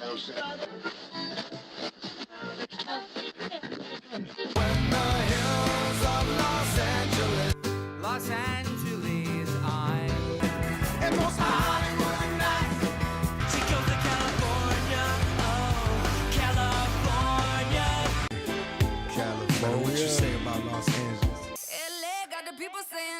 Los Angeles, I'm and most Hollywood nights. She goes to California, oh, California. What you say about Los Angeles? LA got the people saying,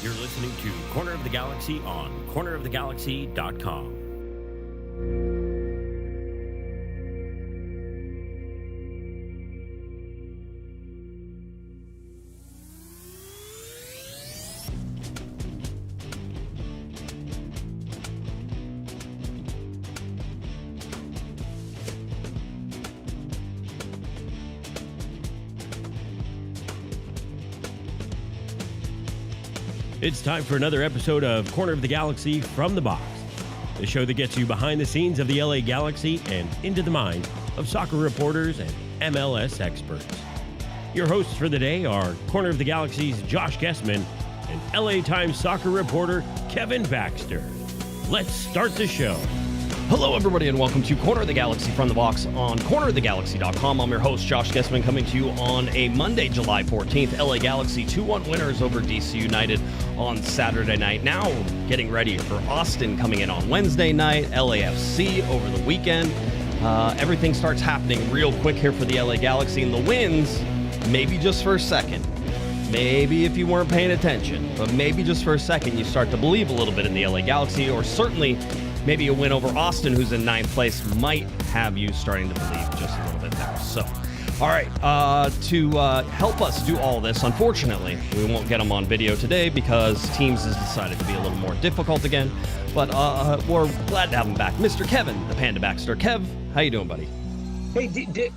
You're listening to Corner of the Galaxy on cornerofthegalaxy.com. It's time for another episode of Corner of the Galaxy from the Box, the show that gets you behind the scenes of the LA Galaxy and into the minds of soccer reporters and MLS experts. Your hosts for the day are Corner of the Galaxy's Josh Guesman and LA Times soccer reporter Kevin Baxter. Let's start the show. Hello, everybody, and welcome to Corner of the Galaxy from the Box on cornerofthegalaxy.com. I'm your host, Josh Guesman, coming to you on a Monday, July 14th. LA Galaxy 2-1 winners over DC United on Saturday night. Now getting ready for Austin coming in on Wednesday night, LAFC over the weekend. Everything starts happening real quick here for the LA Galaxy, and the wins, maybe just for a second. Maybe if you weren't paying attention, but maybe just for a second you start to believe a little bit in the LA Galaxy, or certainly maybe a win over Austin, who's in 9th place, might have you starting to believe just a little bit there. So, all right, to help us do all this, unfortunately, we won't get them on video today because Teams has decided to be a little more difficult again, but we're glad to have him back. Mr. Kevin, the Panda Baxter. Kev, how you doing, buddy? Hey,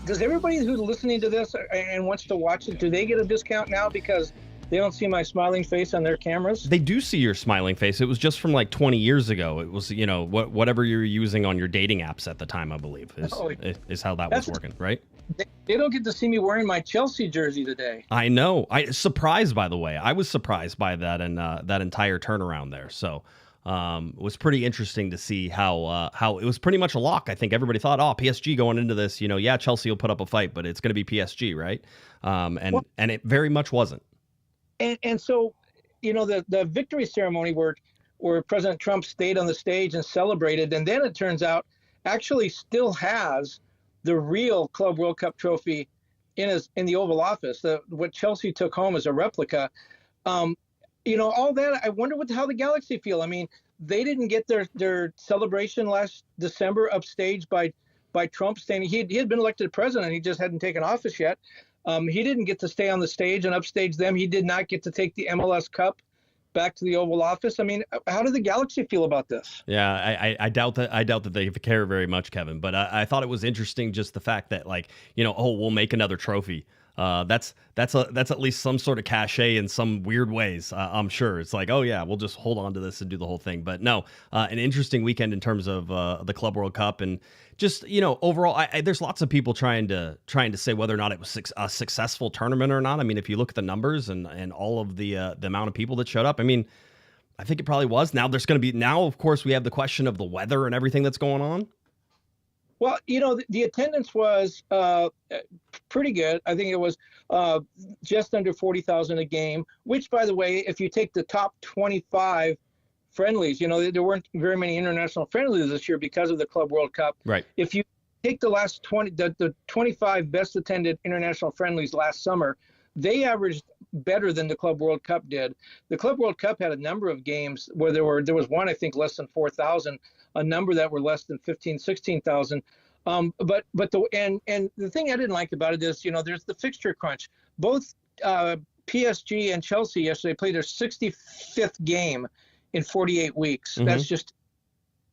does everybody who's listening to this and wants to watch it, do they get a discount now because they don't see my smiling face on their cameras? They do see your smiling face. It was just from like 20 years ago. It was, you know, whatever you were using on your dating apps at the time, I believe, is how that was working, right? They don't get to see me wearing my Chelsea jersey today. I know. Surprised, by the way. I was surprised by that and that entire turnaround there. So it was pretty interesting to see how it was pretty much a lock. I think everybody thought, oh, PSG going into this, you know, yeah, Chelsea will put up a fight, but it's going to be PSG, right? And it very much wasn't. And so, you know, the victory ceremony where President Trump stayed on the stage and celebrated, and then it turns out actually still has the real Club World Cup trophy in the Oval Office. What Chelsea took home as a replica. You know, all that, I wonder how the Galaxy feel. I mean, they didn't get their celebration last December upstaged by Trump saying he had been elected president. He just hadn't taken office yet. He didn't get to stay on the stage and upstage them. He did not get to take the MLS Cup back to the Oval Office. I mean, how did the Galaxy feel about this? Yeah, I doubt that they care very much, Kevin. But I thought it was interesting just the fact that, like, you know, we'll make another trophy. That's at least some sort of cachet in some weird ways. I'm sure it's like, oh yeah, we'll just hold on to this and do the whole thing. But no, an interesting weekend in terms of the Club World Cup, and just, you know, overall, there's lots of people trying to say whether or not it was a successful tournament or not. I mean, if you look at the numbers and all of the amount of people that showed up, I mean, I think it probably was. Now of course, we have the question of the weather and everything that's going on. Well, you know, the attendance was pretty good. I think it was just under 40,000 a game, which, by the way, if you take the top 25 friendlies, you know, there weren't very many international friendlies this year because of the Club World Cup. Right. If you take the last 25 best attended international friendlies last summer, they averaged better than the Club World Cup did. The Club World Cup had a number of games where there was one, I think, less than 4,000, a number that were less than 15, 16,000. But the thing I didn't like about it is, you know, there's the fixture crunch. Both PSG and Chelsea yesterday played their 65th game in 48 weeks. Mm-hmm. That's just,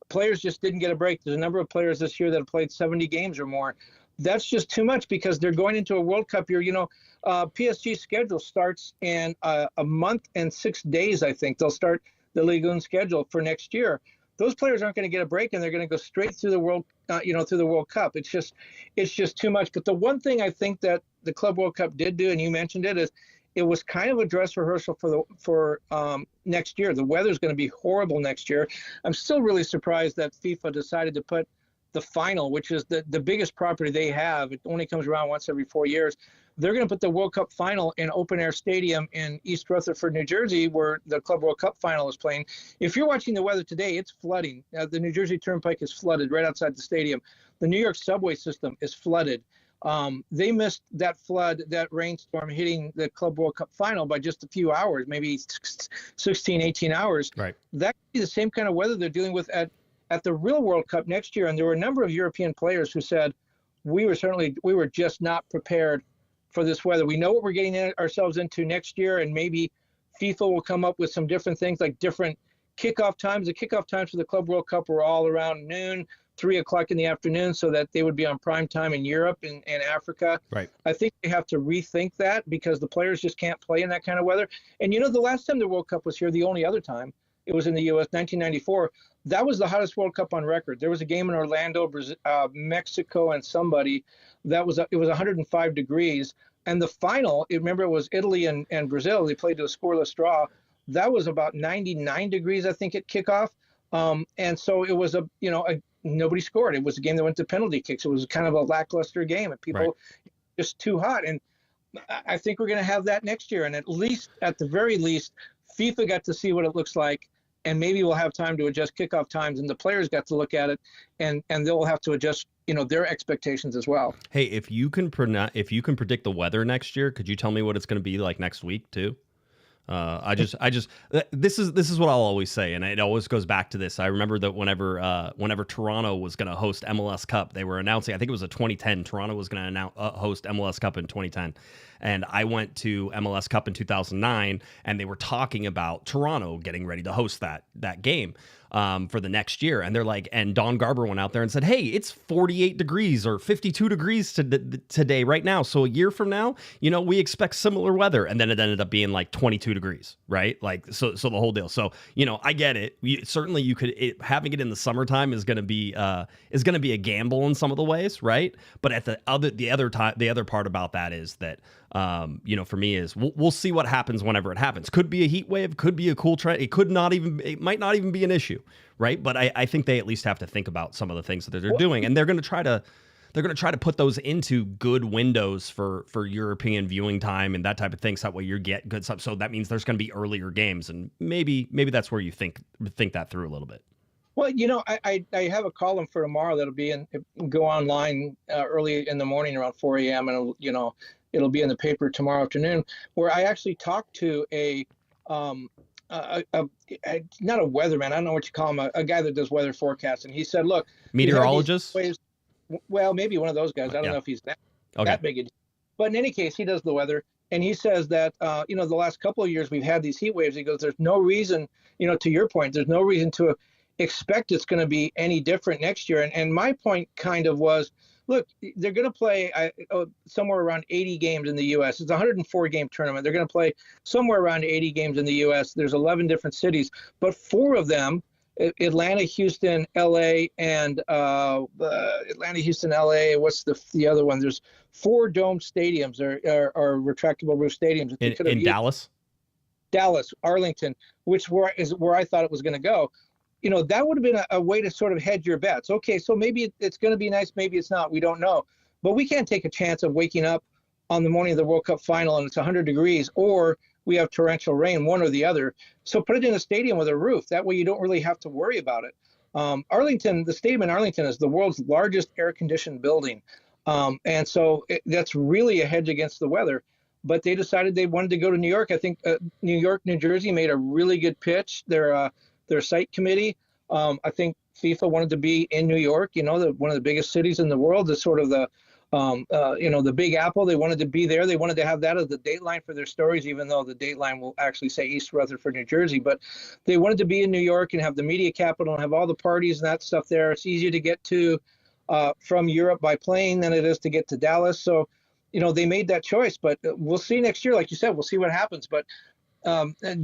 players just didn't get a break. There's a number of players this year that have played 70 games or more. That's just too much because they're going into a World Cup year. You know, PSG's schedule starts in a month and 6 days, I think. They'll start the Ligue 1 schedule for next year. Those players aren't going to get a break, and they're going to go straight through the World Cup. It's just too much. But the one thing I think that the Club World Cup did do, and you mentioned it, it was kind of a dress rehearsal for next year. The weather's going to be horrible next year. I'm still really surprised that FIFA decided to put the final, which is the biggest property they have. It only comes around once every 4 years. They're going to put the World Cup final in open air stadium in East Rutherford, New Jersey, where the Club World Cup final is playing. If you're watching the weather today, it's flooding. The New Jersey Turnpike is flooded right outside the stadium. The New York subway system is flooded. They missed that flood, that rainstorm hitting the Club World Cup final by just a few hours, maybe 16, 18 hours. Right. That could be the same kind of weather they're dealing with at the real World Cup next year. And there were a number of European players who said, we were just not prepared for this weather. We know what we're getting ourselves into next year, and maybe FIFA will come up with some different things, like different kickoff times. The kickoff times for the Club World Cup were all around noon, 3 o'clock in the afternoon, so that they would be on prime time in Europe and Africa. Right. I think they have to rethink that, because the players just can't play in that kind of weather. And the last time the World Cup was here, the only other time, it was in the U.S., 1994. That was the hottest World Cup on record. There was a game in Orlando, Brazil, Mexico, and somebody. It was 105 degrees. And the final, remember, it was Italy and Brazil. They played to a scoreless draw. That was about 99 degrees, I think, at kickoff. And so it was nobody scored. It was a game that went to penalty kicks. It was kind of a lackluster game, and people just too hot. And I think we're going to have that next year. And at the very least, FIFA got to see what it looks like, and maybe we'll have time to adjust kickoff times, and the players got to look at it, and they'll have to adjust their expectations as well. Hey, if you can predict the weather next year, could you tell me what it's going to be like next week too? This is what I'll always say, and it always goes back to this. I remember that whenever Toronto was going to host MLS Cup, they were announcing, I think it was a 2010, Toronto was going to host MLS Cup in 2010. And I went to MLS Cup in 2009, and they were talking about Toronto getting ready to host that game for the next year. And they're like, and Don Garber went out there and said, hey, it's 48 degrees or 52 degrees today right now. So a year from now, we expect similar weather. And then it ended up being like 22 degrees, right? Like, so the whole deal. So, I get it. Certainly you could, having it in the summertime is going to be a gamble in some of the ways, right? But at the other part about that is that, for me is we'll see what happens whenever it happens. Could be a heat wave, could be a cool trend. It might not even be an issue, right? But I think they at least have to think about some of the things that they're doing, and they're going to try to put those into good windows for European viewing time and that type of thing. So that way you get good stuff. So that means there's going to be earlier games, and maybe that's where you think that through a little bit. Well, I have a column for tomorrow that'll go online early in the morning around 4 a.m. and it'll be in the paper tomorrow afternoon, where I actually talked to not a weatherman, I don't know what you call him, a guy that does weather forecasting. He said, look, meteorologist? Well, maybe one of those guys. I don't know if he's that big a deal. But in any case, he does the weather. And he says that, the last couple of years we've had these heat waves. He goes, there's no reason, to your point, there's no reason to expect it's going to be any different next year. And my point kind of was, look, they're going to play somewhere around 80 games in the U.S. It's a 104-game tournament. They're going to play somewhere around 80 games in the U.S. There's 11 different cities, but 4 of them, Atlanta, Houston, L.A., and Atlanta, Houston, L.A., what's the other one? There's 4 dome stadiums or retractable roof stadiums. In Dallas? Dallas, Arlington, is where I thought it was going to go. That would have been a way to sort of hedge your bets. Okay, so maybe it's going to be nice, maybe it's not. We don't know. But we can't take a chance of waking up on the morning of the World Cup final and it's 100 degrees, or we have torrential rain, one or the other. So put it in a stadium with a roof. That way you don't really have to worry about it. The stadium in Arlington is the world's largest air-conditioned building. And so that's really a hedge against the weather. But they decided they wanted to go to New York. I think New York, New Jersey made a really good pitch. Their site committee. I think FIFA wanted to be in New York, one of the biggest cities in the world, the sort of the Big Apple. They wanted to be there. They wanted to have that as the dateline for their stories, even though the dateline will actually say East Rutherford, New Jersey. But they wanted to be in New York and have the media capital and have all the parties and that stuff there. It's easier to get to from Europe by plane than it is to get to Dallas. So, they made that choice. But we'll see next year. Like you said, we'll see what happens. But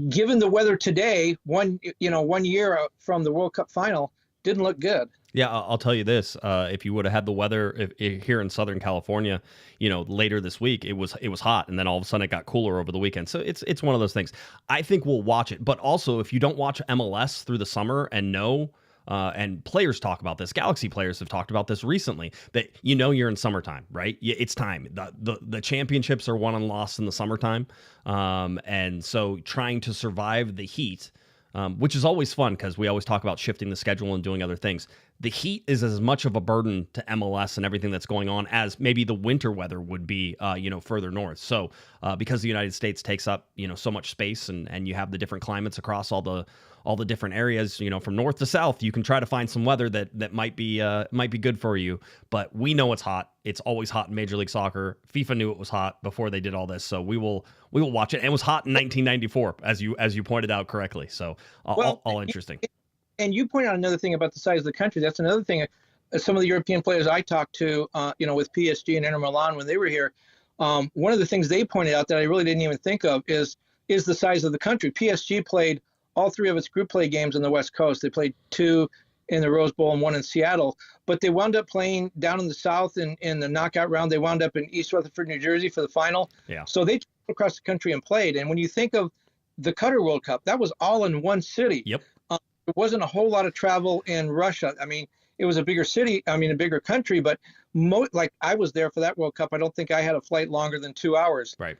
given the weather today, 1 year from the World Cup final, didn't look good. Yeah, I'll tell you this: if you would have had the weather here in Southern California, later this week, it was hot, and then all of a sudden it got cooler over the weekend. So it's one of those things. I think we'll watch it, but also if you don't watch MLS through the summer and know. And players talk about this. Galaxy players have talked about this recently. That you're in summertime, right? It's time. The championships are won and lost in the summertime, and so trying to survive the heat, which is always fun because we always talk about shifting the schedule and doing other things. The heat is as much of a burden to MLS and everything that's going on as maybe the winter weather would be, further north. So because the United States takes up, so much space and you have the different climates across all the different areas, from north to south, you can try to find some weather that might be good for you. But we know it's hot. It's always hot in Major League Soccer. FIFA knew it was hot before they did all this. So we will watch it. And it was hot in 1994, as you pointed out correctly. So all interesting. And you point out another thing about the size of the country. That's another thing. Some of the European players I talked to, with PSG and Inter Milan when they were here, one of the things they pointed out that I really didn't even think of is the size of the country. PSG played all three of its group play games on the West Coast. They played 2 in the Rose Bowl and 1 in Seattle, but they wound up playing down in the South in the knockout round. They wound up in East Rutherford, New Jersey for the final. Yeah. So they traveled across the country and played. And when you think of the Qatar World Cup, that was all in one city. Yep. There wasn't a whole lot of travel in Russia. I mean, it was a bigger city, a bigger country, but like I was there for that World Cup. I don't think I had a flight longer than 2 hours. Right.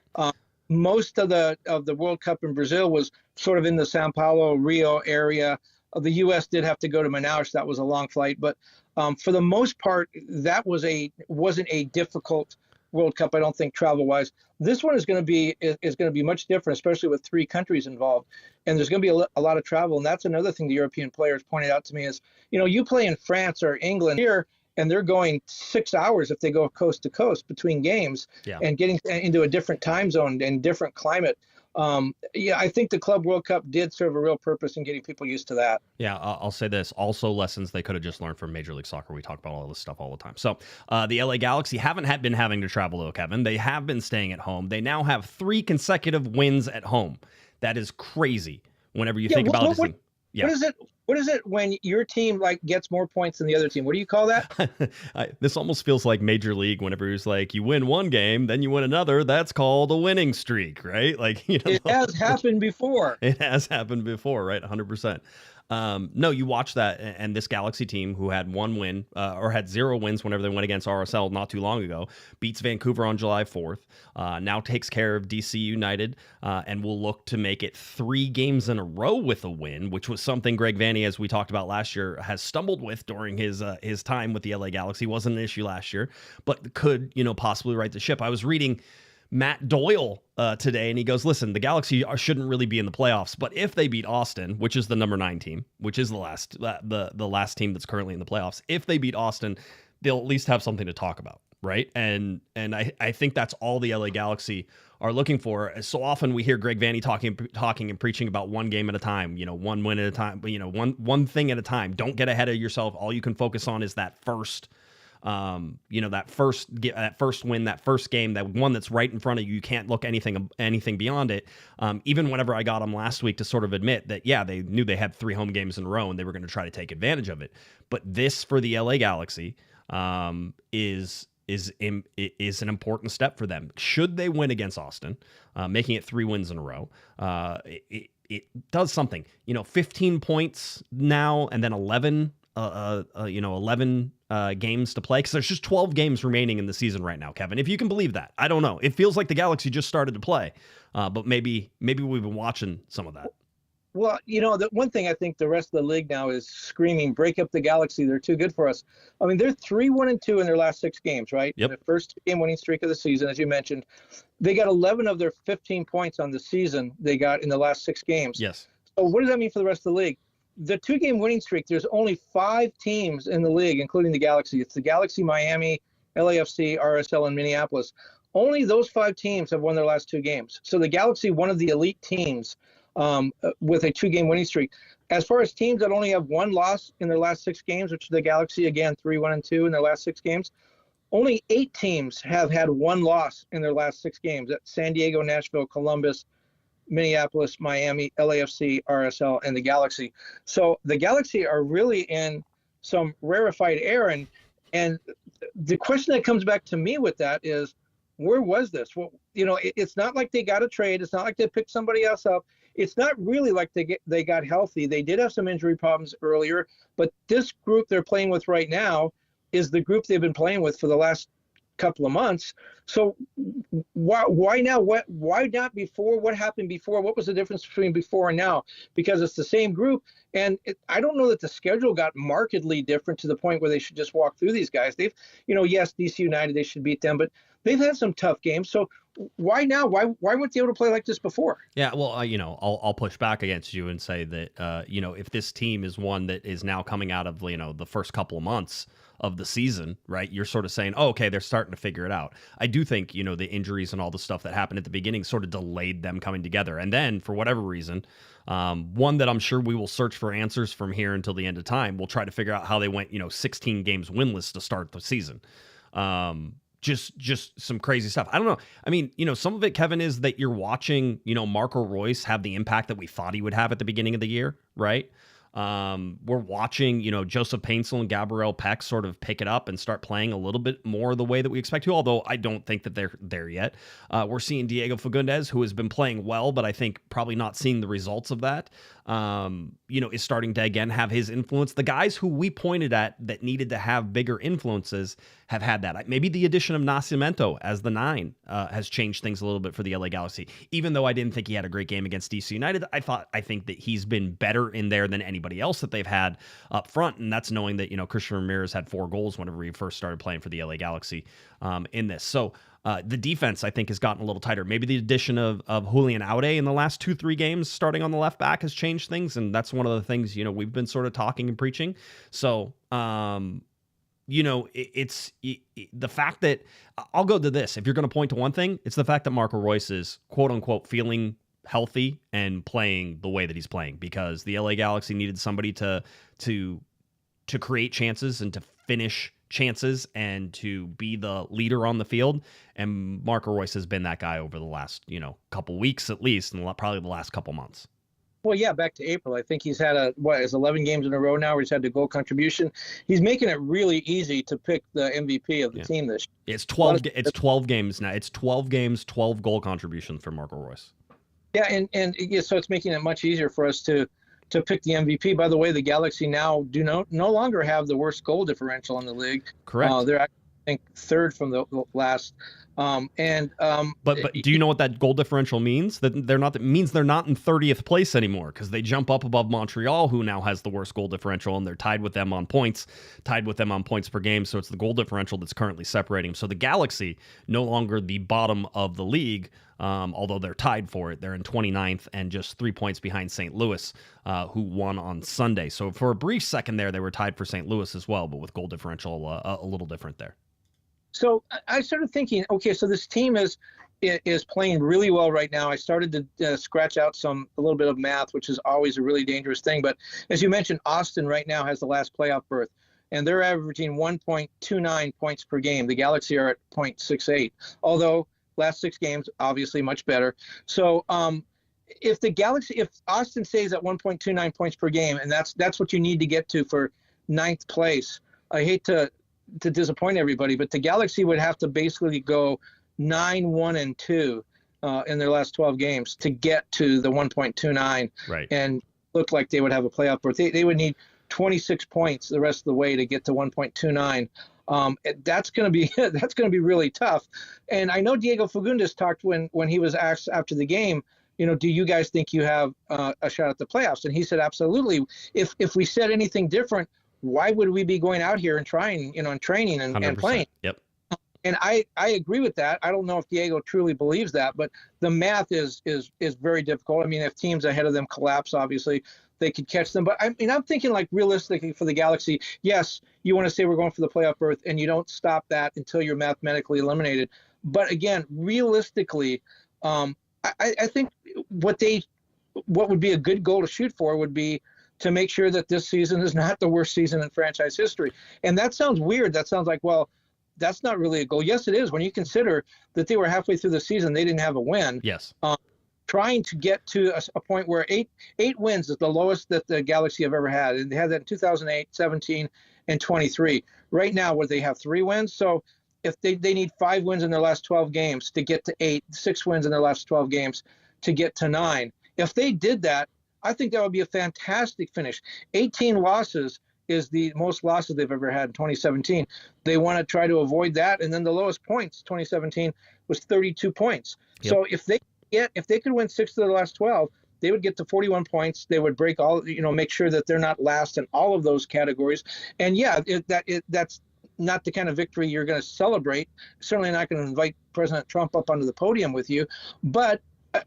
Most of the World Cup in Brazil was sort of in the Sao Paulo, Rio area. The U.S. did have to go to Manaus. That was a long flight, but for the most part, that wasn't a difficult World Cup. I don't think travel-wise. This one is going to be much different, especially with 3 countries involved, and there's going to be a lot of travel. And that's another thing the European players pointed out to me is, you play in France or England here, and they're going 6 hours if they go coast to coast between games, and getting into a different time zone and different climate. I think the Club World Cup did serve a real purpose in getting people used to that. Yeah, I'll say this. Also, lessons they could have just learned from Major League Soccer. We talk about all this stuff all the time. So the LA Galaxy haven't been having to travel, though, Kevin. They have been staying at home. They now have 3 consecutive wins at home. That is crazy whenever you think about it. What is it when your team gets more points than the other team? What do you call that? This almost feels like Major League whenever it's like you win one game, then you win another. That's called a winning streak, right? It has happened before. It has happened before, right? 100%. No, you watch that, and this Galaxy team who had 1 win or had 0 wins whenever they went against RSL not too long ago, beats Vancouver on July 4th, now takes care of DC United, and will look to make it 3 games in a row with a win, which was something Greg Vanney, as we talked about last year, has stumbled with during his time with the LA Galaxy. Wasn't an issue last year, but could possibly right the ship. I was reading Matt Doyle today, and he goes, listen, the Galaxy shouldn't really be in the playoffs, but if they beat Austin, which is the number 9 team, which is the last team that's currently in the playoffs, if they beat Austin, they'll at least have something to talk about, right? And I think that's all the LA Galaxy are looking for. So often we hear Greg Vanney talking and preaching about 1 game at a time, 1 win at a time, but one thing at a time. Don't get ahead of yourself. All you can focus on is that first that first win, that first game, that one that's right in front of you. You can't look anything beyond it. Even whenever I got them last week to sort of admit that, they knew they had 3 home games in a row and they were going to try to take advantage of it. But this for the LA Galaxy is an important step for them. Should they win against Austin, making it 3 wins in a row, it does something. 15 points now, and then 11 games to play, because there's just 12 games remaining in the season right now, Kevin. If you can believe that. I don't know. It feels like the Galaxy just started to play, but maybe we've been watching some of that. Well, the one thing I think the rest of the league now is screaming, break up the Galaxy. They're too good for us. They're 3-1-2 in their last 6 games, right? Yep. The first game winning streak of the season, as you mentioned. They got 11 of their 15 points on the season they got in the last 6 games. Yes. So what does that mean for the rest of the league? The 2-game winning streak, there's only 5 teams in the league, including the Galaxy. It's the Galaxy, Miami, LAFC, RSL, and Minneapolis. Only those 5 teams have won their last 2 games. So the Galaxy, one of the elite teams with a 2-game winning streak. As far as teams that only have 1 loss in their last 6 games, which is the Galaxy, again, 3-1-2 in their last 6 games, only 8 teams have had 1 loss in their last 6 games. That's San Diego, Nashville, Columbus, Minneapolis, Miami, LAFC, RSL, and the Galaxy. So the Galaxy are really in some rarefied air. And the question that comes back to me with that is, where was this? Well, it's not like they got a trade. It's not like they picked somebody else up. It's not really like they got healthy. They did have some injury problems earlier, but this group they're playing with right now is the group they've been playing with for the last couple of months. So why now? Why not before? What happened before? What was the difference between before and now? Because it's the same group, and I don't know that the schedule got markedly different to the point where they should just walk through these guys. They've, yes, DC United, they should beat them, but they've had some tough games. So why now? Why weren't they able to play like this before? Yeah, well, I'll push back against you and say that if this team is one that is now coming out of the first couple of months of the season, right? You're sort of saying, oh, okay, they're starting to figure it out. I do think the injuries and all the stuff that happened at the beginning sort of delayed them coming together, and then for whatever reason, one that I'm sure we will search for answers from here until the end of time. We'll try to figure out how they went 16 games winless to start the season. Just some crazy stuff. I don't know. I mean, some of it, Kevin, is that you're watching, Marco Royce have the impact that we thought he would have at the beginning of the year, right? We're watching, Joseph Paintsel and Gabriel Peck sort of pick it up and start playing a little bit more the way that we expect to, although I don't think that they're there yet. We're seeing Diego Fagundes, who has been playing well, but I think probably not seeing the results of that, is starting to, again, have his influence. The guys who we pointed at that needed to have bigger influences have had that. Maybe the addition of Nascimento as the 9 has changed things a little bit for the LA Galaxy. Even though I didn't think he had a great game against DC United, I think that he's been better in there than anybody else that they've had up front, and that's knowing that Christian Ramirez had 4 goals whenever he first started playing for the LA Galaxy in this. So the defense, I think, has gotten a little tighter. Maybe the addition of Julian Aude in the last 2-3 games starting on the left back has changed things, and that's one of the things we've been sort of talking and preaching. So it's the fact that I'll go to this. If you're going to point to one thing, it's the fact that Marco Royce is quote unquote feeling healthy and playing the way that he's playing, because the LA Galaxy needed somebody to create chances and to finish chances and to be the leader on the field. And Marco Royce has been that guy over the last, couple weeks at least, and probably the last couple months. Well, yeah, back to April. I think he's had 11 games in a row now where he's had the goal contribution. He's making it really easy to pick the MVP of the team this year. It's 12 games now. It's 12 games, 12 goal contributions for Marco Royce. Yeah, so it's making it much easier for us to pick the MVP. By the way, the Galaxy now no longer have the worst goal differential in the league. Correct. They're, I think, third from the last. But do you know what that goal differential means? That they're not. It means they're not in 30th place anymore, because they jump up above Montreal, who now has the worst goal differential, and they're tied with them on points per game. So it's the goal differential that's currently separating them. So the Galaxy no longer the bottom of the league, although they're tied for it. They're in 29th and just 3 points behind St. Louis, who won on Sunday. So for a brief second there, they were tied for St. Louis as well, but with goal differential a little different there. So I started thinking, okay, so this team is playing really well right now. I started to scratch out a little bit of math, which is always a really dangerous thing. But as you mentioned, Austin right now has the last playoff berth, and they're averaging 1.29 points per game. The Galaxy are at 0.68, although last 6 games, obviously much better. So if Austin stays at 1.29 points per game, and that's what you need to get to for 9th place, I hate to disappoint everybody, but the Galaxy would have to basically go 9-1-2 in their last 12 games to get to the 1.29, right, and look like they would have a playoff berth. They would need 26 points the rest of the way to get to 1.29. That's going to be really tough. And I know Diego Fagundes talked when he was asked after the game, do you guys think you have a shot at the playoffs? And he said, absolutely. If we said anything different, why would we be going out here and trying, and training and playing? Yep. And I agree with that. I don't know if Diego truly believes that, but the math is very difficult. I mean, if teams ahead of them collapse, obviously they could catch them. But I'm thinking, like, realistically for the Galaxy, yes, you want to say we're going for the playoff berth, and you don't stop that until you're mathematically eliminated. But again, realistically, I think what would be a good goal to shoot for would be to make sure that this season is not the worst season in franchise history. And that sounds weird. That sounds like, well, that's not really a goal. Yes, it is. When you consider that they were halfway through the season, they didn't have a win. Yes. trying to get to a point where eight wins is the lowest that the Galaxy have ever had. And they had that in 2008, 17, and 23. Right now, where they have 3 wins. So if they need 5 wins in their last 12 games to get to 8, 6 wins in their last 12 games to get to 9. If they did that, I think that would be a fantastic finish. 18 losses is the most losses they've ever had in 2017. They want to try to avoid that. And then the lowest points, 2017, was 32 points. Yep. So if they could win 6 of their last 12, they would get to 41 points. They would break all, make sure that they're not last in all of those categories. And yeah, that's not the kind of victory you're going to celebrate. Certainly not going to invite President Trump up onto the podium with you, but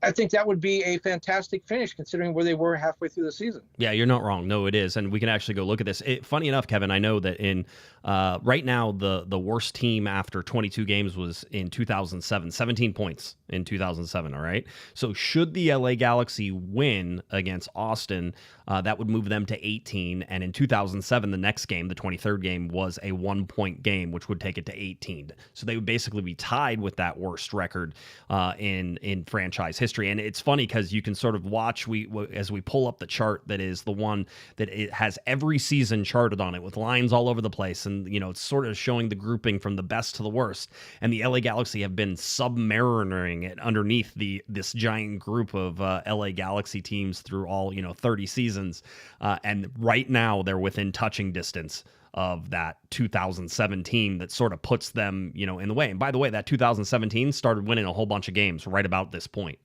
I think that would be a fantastic finish considering where they were halfway through the season. Yeah, you're not wrong. No, it is. And we can actually go look at this. Funny enough, Kevin, I know that in right now, the worst team after 22 games was in 2007, 17 points in 2007. All right. So should the LA Galaxy win against Austin, that would move them to 18. And in 2007, the next game, the 23rd game, was a 1-point game, which would take it to 18. So they would basically be tied with that worst record in franchise history. And it's funny because you can sort of watch as we pull up the chart that is the one that it has every season charted on it with lines all over the place. And, it's sort of showing the grouping from the best to the worst. And the LA Galaxy have been submarinating it underneath this giant group of LA Galaxy teams through all, 30 seasons. And right now they're within touching distance of that 2017 that sort of puts them, in the way. And by the way, that 2017 started winning a whole bunch of games right about this point.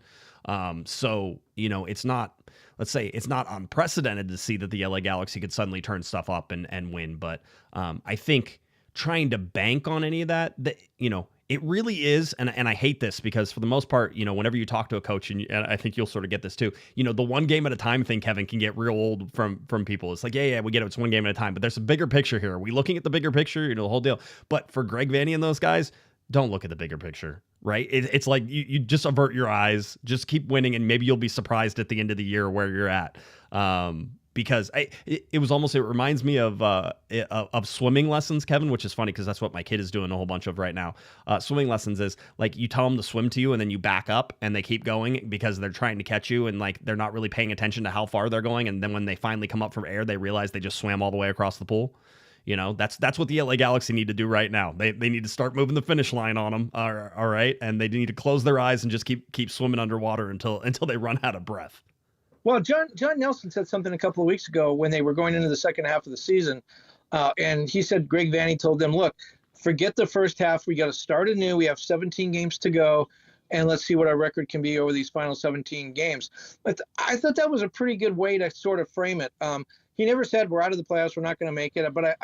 So, it's not, let's say it's not unprecedented to see that the LA Galaxy could suddenly turn stuff up and win. But I think trying to bank on any of that, it really is, and I hate this because for the most part, whenever you talk to a coach, and I think you'll sort of get this too, the one game at a time thing, Kevin, can get real old from people. It's like, yeah, we get it. It's one game at a time, but there's a bigger picture here. Are we looking at the bigger picture? The whole deal. But for Greg Vanney and those guys, don't look at the bigger picture, right? It's like you just avert your eyes, just keep winning, and maybe you'll be surprised at the end of the year where you're at. Because it reminds me of swimming lessons, Kevin, which is funny because that's what my kid is doing a whole bunch of right now. Swimming lessons is like you tell them to swim to you and then you back up and they keep going because they're trying to catch you and like they're not really paying attention to how far they're going. And then when they finally come up from air, they realize they just swam all the way across the pool. That's what the LA Galaxy need to do right now. They need to start moving the finish line on them. All right. And they need to close their eyes and just keep swimming underwater until they run out of breath. Well, John Nelson said something a couple of weeks ago when they were going into the second half of the season. And he said Greg Vanney told them, look, forget the first half. We got to start anew. We have 17 games to go. And let's see what our record can be over these final 17 games. But I thought that was a pretty good way to sort of frame it. He never said we're out of the playoffs, we're not going to make it. But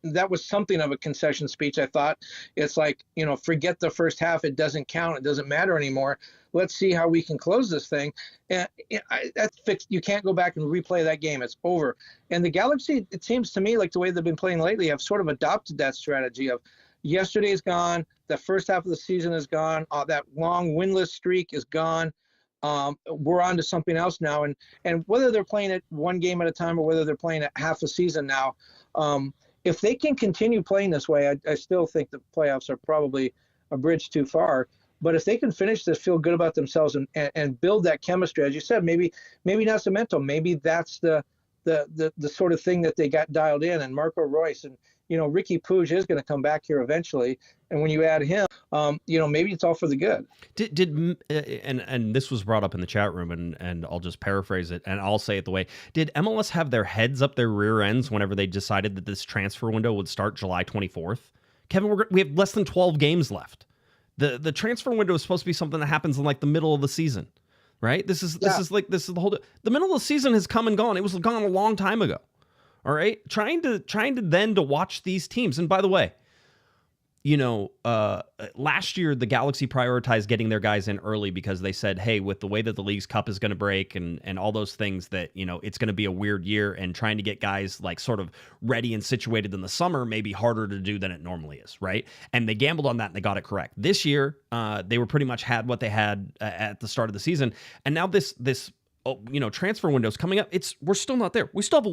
that was something of a concession speech, I thought. It's like, forget the first half. It doesn't count. It doesn't matter anymore. Let's see how we can close this thing. And that's fixed. You can't go back and replay that game. It's over. And the Galaxy, it seems to me like the way they've been playing lately, have sort of adopted that strategy of yesterday's gone. The first half of the season is gone. That long winless streak is gone. We're on to something else now. And whether they're playing it one game at a time or whether they're playing it half a season now, if they can continue playing this way, I still think the playoffs are probably a bridge too far. But if they can finish this, feel good about themselves and build that chemistry, as you said, maybe not Cemento, maybe that's the sort of thing that they got dialed in. And Marco Royce and Ricky Puig is going to come back here eventually. And when you add him, maybe it's all for the good. And this was brought up in the chat room, and I'll just paraphrase it, and I'll say it the way. Did MLS have their heads up their rear ends whenever they decided that this transfer window would start July 24th? Kevin, we have less than 12 games left. The transfer window is supposed to be something that happens in like the middle of the season, right? This is the whole. The middle of the season has come and gone. It was gone a long time ago. All right, trying to then to watch these teams. And by the way, last year the Galaxy prioritized getting their guys in early because they said, hey, with the way that the League's Cup is going to break and all those things that, it's going to be a weird year, and trying to get guys like sort of ready and situated in the summer may be harder to do than it normally is, right? And they gambled on that and they got it correct. This year, they were pretty much had what they had at the start of the season. And now this transfer window is coming up. We're still not there. We still have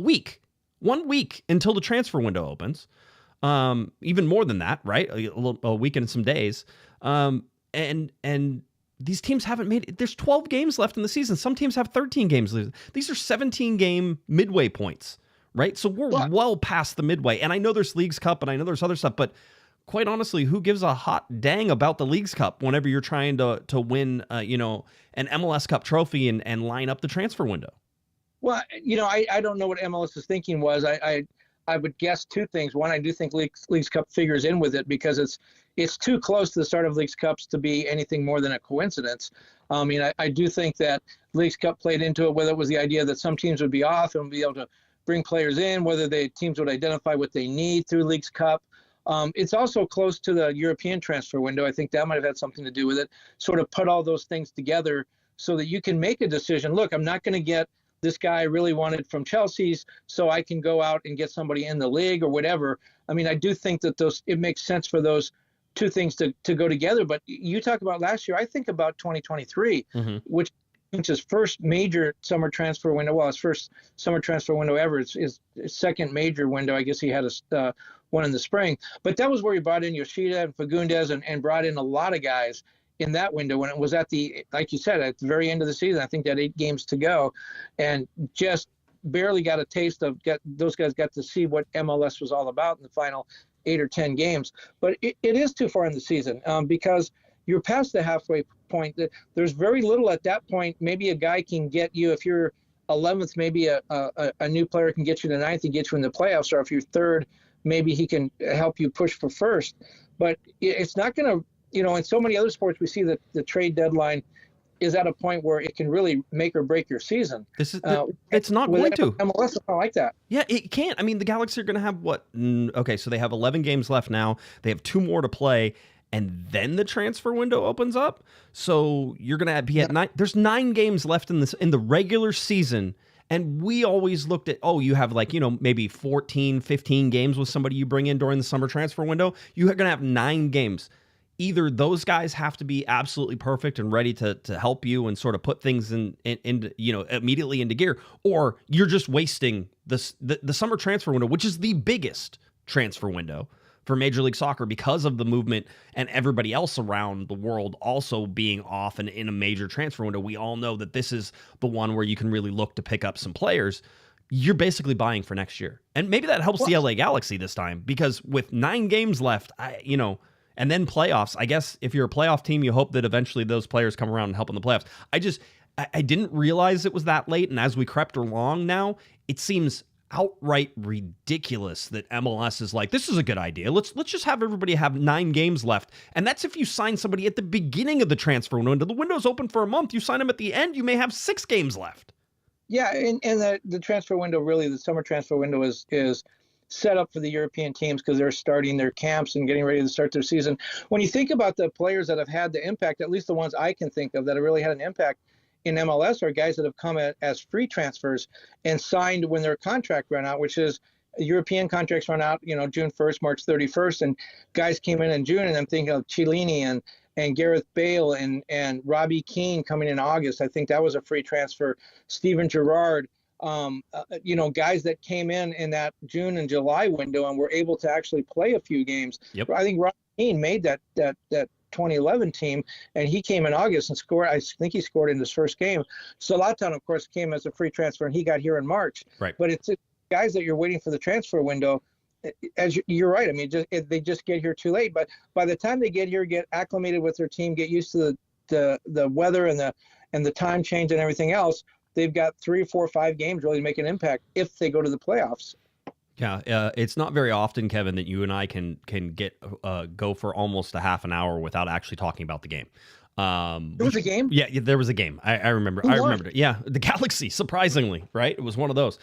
1 week until the transfer window opens. Even more than that, right? A week and some days. And these teams haven't made it. There's 12 games left in the season. Some teams have 13 games. These are 17-game midway points, right? So we're well past the midway. And I know there's Leagues Cup and I know there's other stuff, but quite honestly, who gives a hot dang about the Leagues Cup whenever you're trying to win, an MLS Cup trophy and line up the transfer window? Well, I don't know what MLS's thinking was. I would guess two things. One, I do think Leagues Cup figures in with it because it's too close to the start of Leagues Cups to be anything more than a coincidence. I mean, I do think that Leagues Cup played into it, whether it was the idea that some teams would be off and be able to bring players in, whether teams would identify what they need through Leagues Cup. It's also close to the European transfer window. I think that might have had something to do with it. Sort of put all those things together so that you can make a decision. Look, I'm not going to get this guy I really wanted from Chelsea's, so I can go out and get somebody in the league or whatever. I mean, I do think that it makes sense for those two things to go together. But you talk about last year, I think about 2023, which his first major summer transfer window. Well, his first summer transfer window ever. It's his second major window. I guess he had one in the spring. But that was where he brought in Yoshida and Fagundes and brought in a lot of guys in that window when it was like you said, at the very end of the season. I think that 8 games to go, and just barely got a taste of those guys got to see what MLS was all about in the final 8 or 10 games. But it is too far in the season because you're past the halfway point. There's very little at that point. Maybe a guy can get you, if you're 11th, maybe a new player can get you to 9th and get you in the playoffs, or if you're 3rd, maybe he can help you push for 1st. But it's not going to, in so many other sports, we see that the trade deadline is at a point where it can really make or break your season. It's not going to. MLS is not like that. Yeah, it can't. I mean, the Galaxy are going to have what? Okay, so they have 11 games left now. They have 2 more to play, and then the transfer window opens up. So you're going to be at 9. There's 9 games left in the regular season. And we always looked at, you have maybe 14, 15 games with somebody you bring in during the summer transfer window. You're going to have 9 games. Either those guys have to be absolutely perfect and ready to help you and sort of put things in immediately into gear, or you're just wasting the summer transfer window, which is the biggest transfer window for Major League Soccer because of the movement and everybody else around the world also being off and in a major transfer window. We all know that this is the one where you can really look to pick up some players. You're basically buying for next year. And maybe that helps the LA Galaxy this time, because with 9 games left, and then playoffs, I guess if you're a playoff team, you hope that eventually those players come around and help in the playoffs. I didn't realize it was that late, and as we crept along now, it seems outright ridiculous that MLS is like, this is a good idea. Let's just have everybody have 9 games left. And that's if you sign somebody at the beginning of the transfer window. The window's open for a month. You sign them at the end, you may have 6 games left. Yeah, and the transfer window, really, the summer transfer window is set up for the European teams because they're starting their camps and getting ready to start their season. When you think about the players that have had the impact, at least the ones I can think of that have really had an impact in MLS, are guys that have come as free transfers and signed when their contract ran out, which is European contracts run out, June 1st, March 31st, and guys came in June, and I'm thinking of Chiellini and Gareth Bale and Robbie Keane coming in August. I think that was a free transfer. Steven Gerrard, guys that came in that June and July window and were able to actually play a few games. Yep. I think Robbie Keane made that 2011 team, and he came in August and scored. I think he scored in his first game. Zlatan, of course, came as a free transfer, and he got here in March. Right. But it's guys that you're waiting for the transfer window. As you're right. I mean, they just get here too late. But by the time they get here, get acclimated with their team, get used to the weather and the time change and everything else, they've got 3, 4, 5 games really to make an impact if they go to the playoffs. Yeah, it's not very often, Kevin, that you and I can get go for almost a half an hour without actually talking about the game. There was a game? Yeah, there was a game. I remember. I remembered it. Yeah, the Galaxy, surprisingly, right? It was one of those.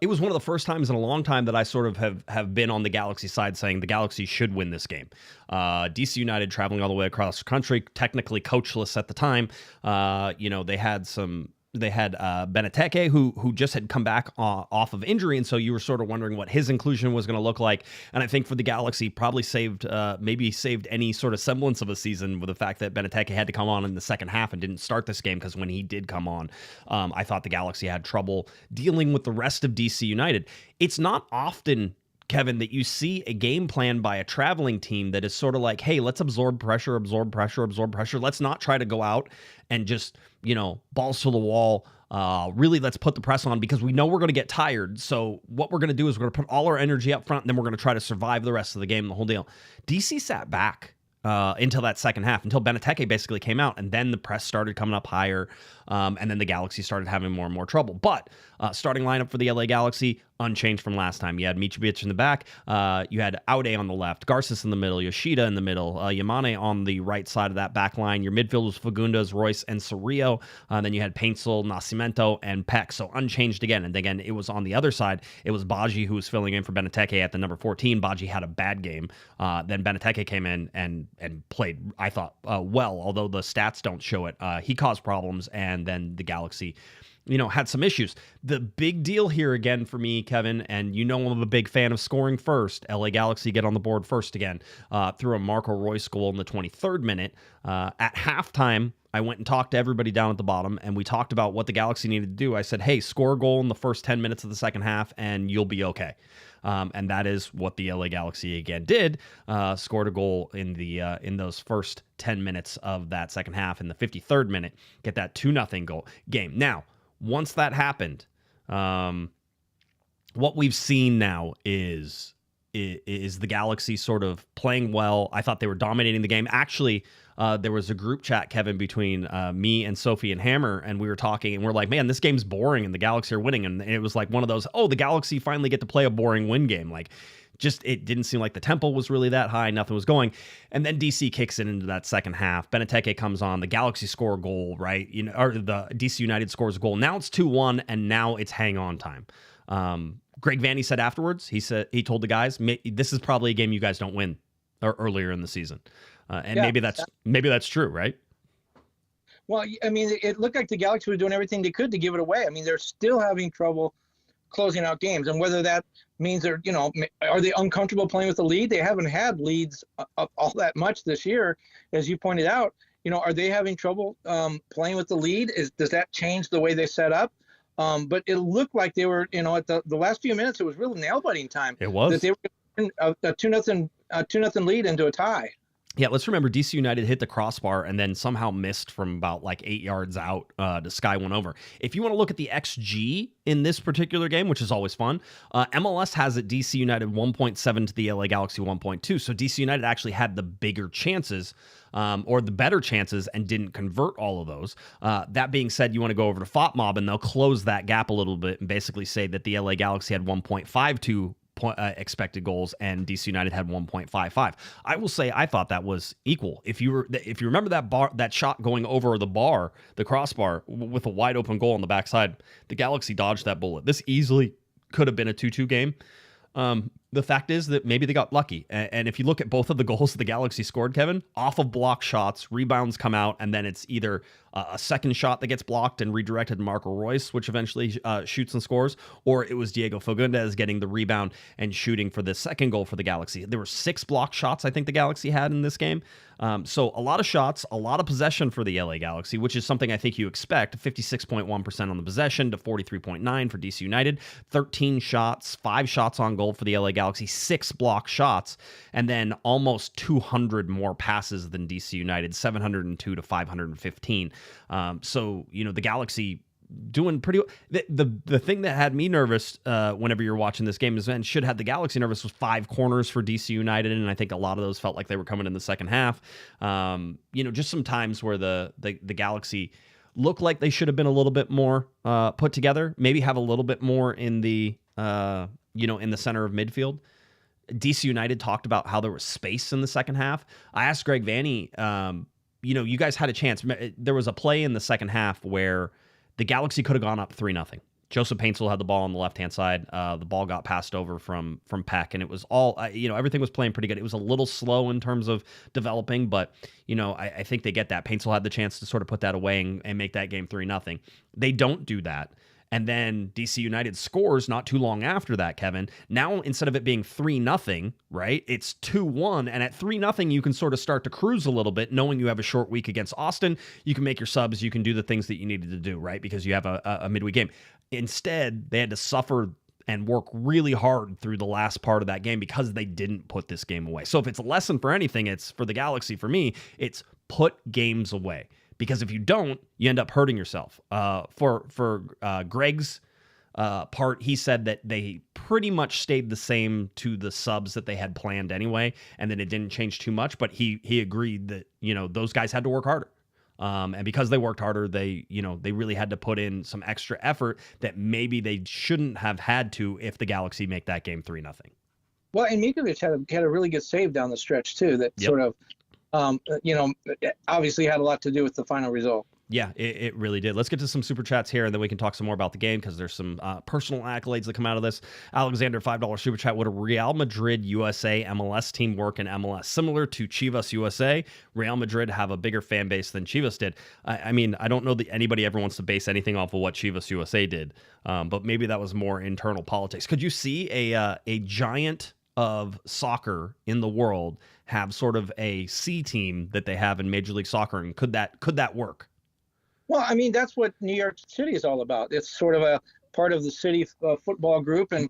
It was one of the first times in a long time that I sort of have been on the Galaxy side saying the Galaxy should win this game. DC United traveling all the way across the country, technically coachless at the time. They had Benteke, who just had come back off of injury, and so you were sort of wondering what his inclusion was going to look like. And I think for the Galaxy, probably saved any sort of semblance of a season with the fact that Benteke had to come on in the second half and didn't start this game, because when he did come on, I thought the Galaxy had trouble dealing with the rest of DC United. It's not often Kevin, that you see a game plan by a traveling team that is sort of like, hey, let's absorb pressure, absorb pressure, absorb pressure. Let's not try to go out and just, balls to the wall. Really, let's put the press on because we know we're going to get tired. So what we're going to do is we're going to put all our energy up front, and then we're going to try to survive the rest of the game, the whole deal. DC sat back until that second half, until Benteke basically came out, and then the press started coming up higher, and then the Galaxy started having more and more trouble. But starting lineup for the LA Galaxy, unchanged from last time. You had Mitrovic in the back, you had Aude on the left, Garces in the middle, Yoshida in the middle, Yamane on the right side of that back line. Your midfield was Fagundes, Royce, and Cerrillo. Then you had Paintsel, Nascimento, and Peck. So unchanged again. And again, it was on the other side. It was Baji who was filling in for Benteke at the number 14. Baji had a bad game. Then Benteke came in and played, I thought, well, although the stats don't show it. He caused problems, and then the Galaxy had some issues. The big deal here again for me, Kevin, and I'm a big fan of scoring first. LA Galaxy get on the board first again through a Marco Royce goal in the 23rd minute. At halftime, I went and talked to everybody down at the bottom, and we talked about what the Galaxy needed to do. I said, hey, score a goal in the first 10 minutes of the second half, and you'll be okay. And that is what the LA Galaxy again did. Scored a goal in those first 10 minutes of that second half. In the 53rd minute, get that 2-0 goal game. Now, once that happened, what we've seen now is the Galaxy sort of playing well. I thought they were dominating the game. Actually, there was a group chat, Kevin, between me and Sophie and Hammer, and we were talking, and we're like, man, this game's boring, and the Galaxy are winning. And it was like one of those, the Galaxy finally get to play a boring win game. Like, just it didn't seem like the tempo was really that high. Nothing was going. And then DC kicks it into that second half. Benteke comes on. The Galaxy score a goal, right? Or the DC United scores a goal. Now it's 2-1, and now it's hang on time. Greg Vanney said afterwards, he told the guys, this is probably a game you guys don't win earlier in the season. Maybe that's true, right? Well, I mean, it looked like the Galaxy was doing everything they could to give it away. I mean, they're still having trouble closing out games, and whether that means are they uncomfortable playing with the lead? They haven't had leads all that much this year, as you pointed out. Are they having trouble playing with the lead? Does that change the way they set up? But it looked like they were, at the last few minutes, it was really nail biting time. It was that they were a 2-0 lead into a tie. Yeah, let's remember DC United hit the crossbar and then somehow missed from about 8 yards out to sky one over. If you want to look at the XG in this particular game, which is always fun, MLS has it DC United 1.7 to the LA Galaxy 1.2. So DC United actually had the bigger chances or the better chances and didn't convert all of those. That being said, you want to go over to FOTMob and they'll close that gap a little bit and basically say that the LA Galaxy had 1.52 expected goals and DC United had 1.55. I will say I thought that was equal. If you remember that shot going over the crossbar with a wide open goal on the backside, the Galaxy dodged that bullet. This easily could have been a 2-2 game. The fact is that maybe they got lucky. And if you look at both of the goals the Galaxy scored, Kevin, off of block shots, rebounds come out, and then it's either a second shot that gets blocked and redirected to Marco Royce, which eventually shoots and scores, or it was Diego Fagundes getting the rebound and shooting for the second goal for the Galaxy. There were 6 block shots I think the Galaxy had in this game. So a lot of shots, a lot of possession for the LA Galaxy, which is something I think you expect. 56.1% on the possession to 43.9 for DC United. 13 shots, 5 shots on goal for the LA Galaxy, 6 block shots, and then almost 200 more passes than DC United, 702 to 515. So, the Galaxy doing pretty well. The thing that had me nervous whenever you're watching this game and should have the Galaxy nervous was 5 corners for DC United, and I think a lot of those felt like they were coming in the second half. Just some times where the Galaxy looked like they should have been a little bit more put together, maybe have a little bit more in the in the center of midfield. DC United talked about how there was space in the second half. I asked Greg Vanney, you guys had a chance. There was a play in the second half where the Galaxy could have gone up 3-0. Joseph Paintsel had the ball on the left-hand side. The ball got passed over from Peck, and it was all, everything was playing pretty good. It was a little slow in terms of developing, but, I think they get that. Paintsel had the chance to sort of put that away and make that game 3-0. They don't do that. And then DC United scores not too long after that, Kevin. Now, instead of it being 3-0, right, it's 2-1. And at 3-0, you can sort of start to cruise a little bit, knowing you have a short week against Austin. You can make your subs. You can do the things that you needed to do, right, because you have a midweek game. Instead, they had to suffer and work really hard through the last part of that game because they didn't put this game away. So if it's a lesson for anything, it's for the Galaxy. For me, it's put games away, because if you don't, you end up hurting yourself. For Greg's part, he said that they pretty much stayed the same to the subs that they had planned anyway, and that it didn't change too much. But he agreed that, those guys had to work harder. And because they worked harder, they really had to put in some extra effort that maybe they shouldn't have had to if the Galaxy make that game 3-0. Well, and Mikovic had a really good save down the stretch too. That sort of, obviously had a lot to do with the final result. Yeah, it really did. Let's get to some super chats here, and then we can talk some more about the game, because there's some personal accolades that come out of this. Alexander, $5 super chat. Would a Real Madrid USA MLS team work in MLS? Similar to Chivas USA, Real Madrid have a bigger fan base than Chivas did. I mean, I don't know that anybody ever wants to base anything off of what Chivas USA did, but maybe that was more internal politics. Could you see a giant of soccer in the world have sort of a C team that they have in Major League Soccer, and could that work? Well, I mean, that's what New York City is all about. It's sort of a part of the city football group. And,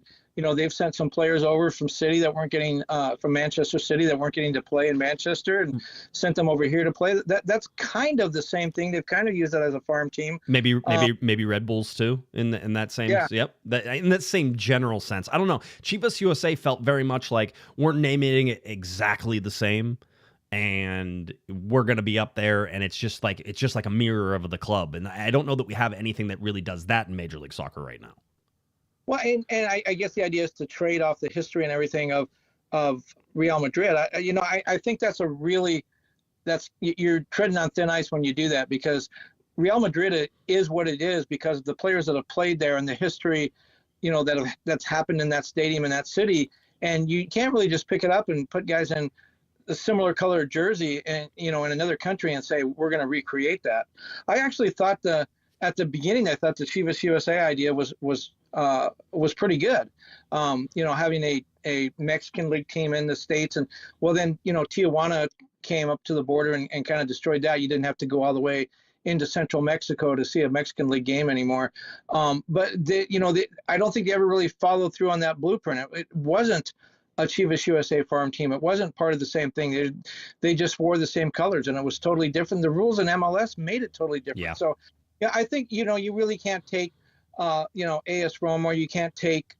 they've sent some players over from City that weren't getting, from Manchester City that weren't getting to play in Manchester, and sent them over here to play. That's kind of the same thing. They've kind of used it as a farm team. Maybe Red Bulls too, in that same, in that same general sense. I don't know. Chivas USA felt very much like we're naming it exactly the same, and we're going to be up there, and it's just like a mirror of the club. And I don't know that we have anything that really does that in Major League Soccer right now. Well, and I guess the idea is to trade off the history and everything of Real Madrid. I think you're treading on thin ice when you do that, because Real Madrid is what it is because of the players that have played there and the history, that's happened in that stadium in that city. And you can't really just pick it up and put guys in a similar colored jersey and, in another country and say, we're going to recreate that. I actually thought at the beginning, I thought the Chivas USA idea was pretty good. Having a Mexican league team in the States, and then, Tijuana came up to the border and kind of destroyed that. You didn't have to go all the way into central Mexico to see a Mexican league game anymore. But I don't think they ever really followed through on that blueprint. It wasn't a Chivas USA farm team. It wasn't part of the same thing. They just wore the same colors, and it was totally different. The rules in MLS made it totally different. Yeah. So, I think, you really can't take, AS Roma, you can't take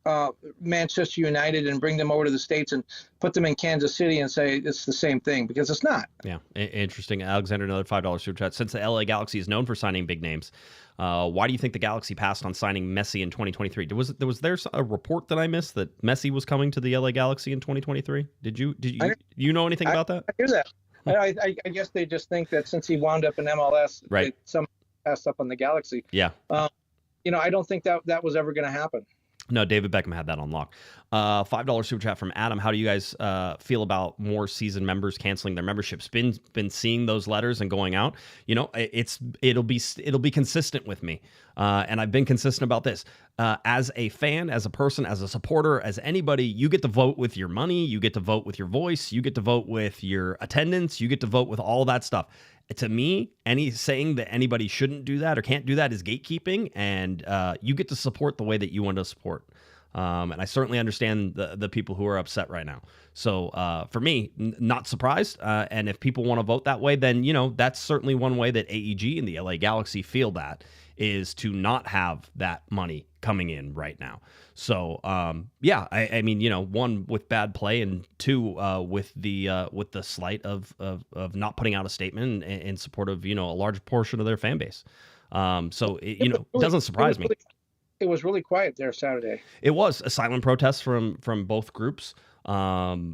Manchester United and bring them over to the States and put them in Kansas City and say it's the same thing, because it's not. Yeah, interesting. Alexander, another $5 super chat. Since the LA Galaxy is known for signing big names, why do you think the Galaxy passed on signing Messi in 2023? Was there a report that I missed that Messi was coming to the LA Galaxy in 2023? Did you know anything about that? I hear that. I guess they just think that since he wound up in MLS, right, some passed up on the Galaxy. Yeah. I don't think that was ever going to happen. No, David Beckham had that on lock. $5 super chat from Adam. How do you guys feel about more season members canceling their memberships? Been seeing those letters and going out. It'll be consistent with me, and I've been consistent about this. As a fan, as a person, as a supporter, as anybody, you get to vote with your money. You get to vote with your voice. You get to vote with your attendance. You get to vote with all that stuff. To me, saying that anybody shouldn't do that or can't do that is gatekeeping, and you get to support the way that you want to support. And I certainly understand the people who are upset right now. So for me, not surprised. And if people want to vote that way, then, that's certainly one way that AEG and the LA Galaxy feel that, is to not have that money coming in right now. So, I mean, one, with bad play, and two, with the slight of not putting out a statement in support of, a large portion of their fan base. So, it doesn't surprise me. It was really quiet there Saturday. It was a silent protest from both groups. LA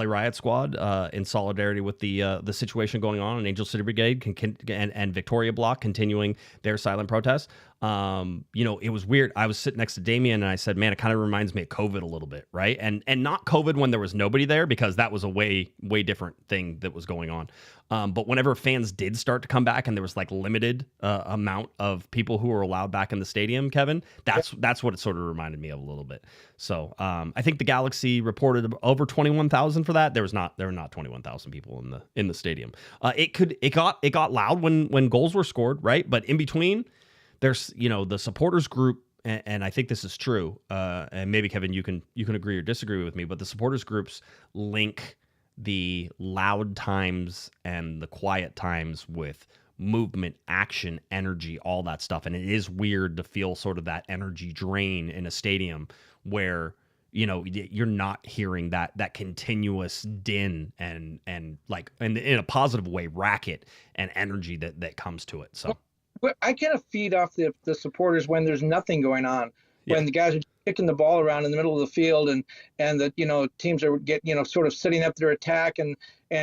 Riot Squad, in solidarity with the situation going on, and Angel City Brigade and Victoria Block continuing their silent protest. It was weird. I was sitting next to Damien, and I said, man, it kind of reminds me of COVID a little bit, right? And not COVID when there was nobody there, because that was a way different thing that was going on. But whenever fans did start to come back, and there was like limited amount of people who were allowed back in the stadium, Kevin, that's what it sort of reminded me of a little bit. So I think the Galaxy reported over 21,000 for that. There were not 21,000 people in the stadium. It got loud when goals were scored, right? But in between, there's the supporters group and I think this is true, and maybe Kevin, you can agree or disagree with me, but the supporters groups link the loud times and the quiet times with movement, action, energy, all that stuff. And it is weird to feel sort of that energy drain in a stadium where, you know, you're not hearing that continuous din and like in a positive way, racket and energy that comes to it. So I kind of feed off the supporters when there's nothing going on, when the guys are kicking the ball around in the middle of the field and the, you know, teams are sort of setting up their attack and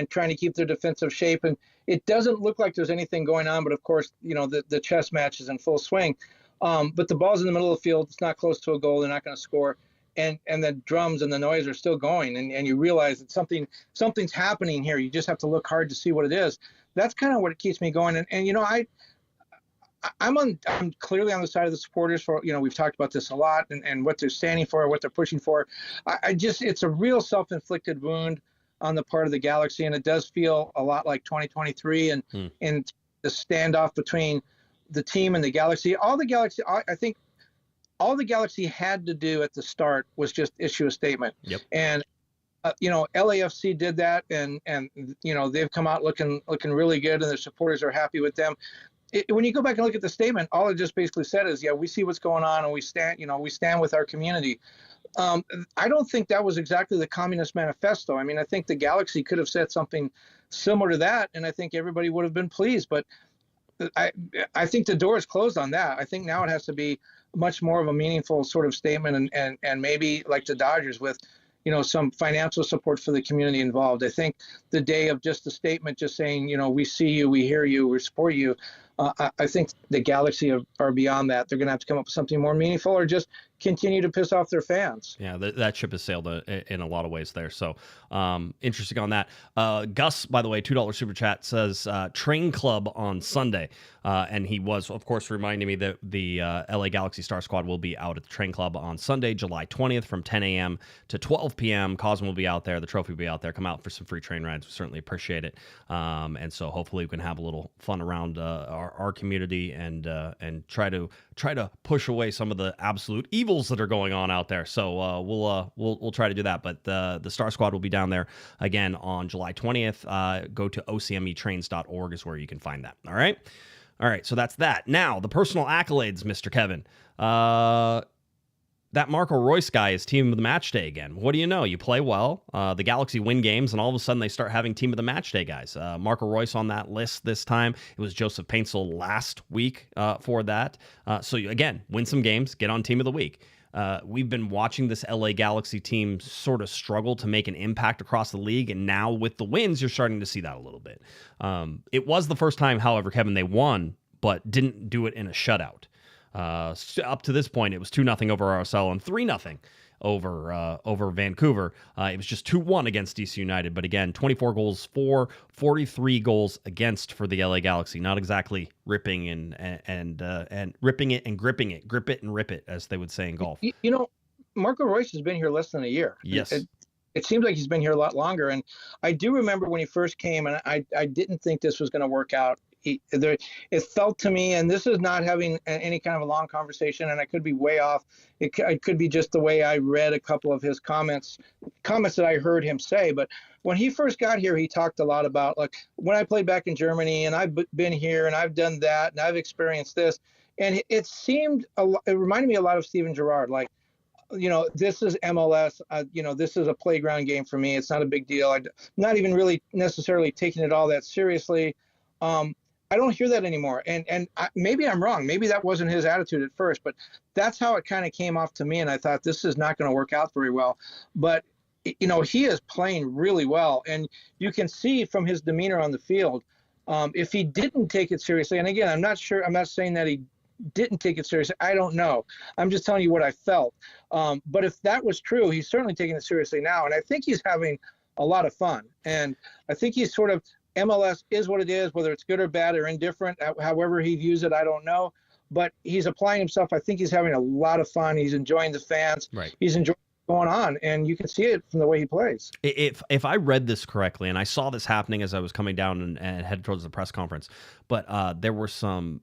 trying to keep their defensive shape. And it doesn't look like there's anything going on, but of course, you know, the chess match is in full swing. But the ball's in the middle of the field. It's not close to a goal. They're not going to score. And the drums and the noise are still going. And you realize that something's happening here. You just have to look hard to see what it is. That's kind of what keeps me going. And you know, I'm clearly on the side of the supporters for, you know, we've talked about this a lot and what they're standing for, what they're pushing for. It's a real self-inflicted wound on the part of the Galaxy. And it does feel a lot like 2023 and the standoff between the team and the Galaxy. I think all the Galaxy had to do at the start was just issue a statement. Yep. And, you know, LAFC did that and, you know, they've come out looking really good and their supporters are happy with them. When you go back and look at the statement, all it just basically said is, yeah, we see what's going on and we stand with our community. I don't think that was exactly the Communist Manifesto. I mean, I think the Galaxy could have said something similar to that, and I think everybody would have been pleased. But I think the door is closed on that. I think now it has to be much more of a meaningful sort of statement and maybe like the Dodgers with, you know, some financial support for the community involved. I think the day of just a statement, just saying, you know, we see you, we hear you, we support you. I think the Galaxy are beyond that. They're going to have to come up with something more meaningful or just continue to piss off their fans. Yeah, that ship has sailed in a lot of ways there. So interesting on that. Gus, by the way, $2 super chat says train club on Sunday. And he was, of course, reminding me that the LA Galaxy Star Squad will be out at the train club on Sunday, July 20th from 10 a.m. to 12 p.m. Cosmo will be out there. The trophy will be out there. Come out for some free train rides. We certainly appreciate it. And so hopefully we can have a little fun around our community and try to push away some of the absolute evils that are going on out there. So we'll try to do that. But the Star Squad will be down there again on July 20th. Go to ocmetrains.org is where you can find that. All right. So that's that. Now the personal accolades, Mr. Kevin. That Marco Royce guy is team of the match day again. What do you know? You play well. The Galaxy win games, and all of a sudden they start having team of the match day guys. Marco Royce on that list this time. It was Joseph Paintsel last week for that. So again, win some games, get on team of the week. We've been watching this LA Galaxy team sort of struggle to make an impact across the league, and now with the wins, you're starting to see that a little bit. It was the first time, however, Kevin, they won, but didn't do it in a shutout. Up to this point, it was 2-0 over RSL and 3-0 over Vancouver. It was just 2-1 against DC United. But again, 24 goals for, 43 goals against for the LA Galaxy. Not exactly ripping and ripping it and gripping it. Grip it and rip it, as they would say in golf. You know, Marco Royce has been here less than a year. Yes. It seems like he's been here a lot longer. And I do remember when he first came, and I didn't think this was going to work out. It felt to me, and this is not having any kind of a long conversation, and I could be way off. It could be just the way I read a couple of his comments that I heard him say. But when he first got here, he talked a lot about, like, when I played back in Germany, and I've been here, and I've done that, and I've experienced this. And it reminded me a lot of Steven Gerrard, like, you know, this is MLS. You know, this is a playground game for me. It's not a big deal. I'm not even really necessarily taking it all that seriously. I don't hear that anymore. And maybe I'm wrong. Maybe that wasn't his attitude at first, but that's how it kind of came off to me. And I thought, this is not going to work out very well. But, you know, he is playing really well. And you can see from his demeanor on the field, if he didn't take it seriously, and again, I'm not saying that he didn't take it seriously. I don't know. I'm just telling you what I felt. But if that was true, he's certainly taking it seriously now. And I think he's having a lot of fun. And I think he's sort of, MLS is what it is, whether it's good or bad or indifferent, however he views it, I don't know. But he's applying himself. I think he's having a lot of fun. He's enjoying the fans. Right. He's enjoying going on, and you can see it from the way he plays. If I read this correctly, and I saw this happening as I was coming down and headed towards the press conference, but there were some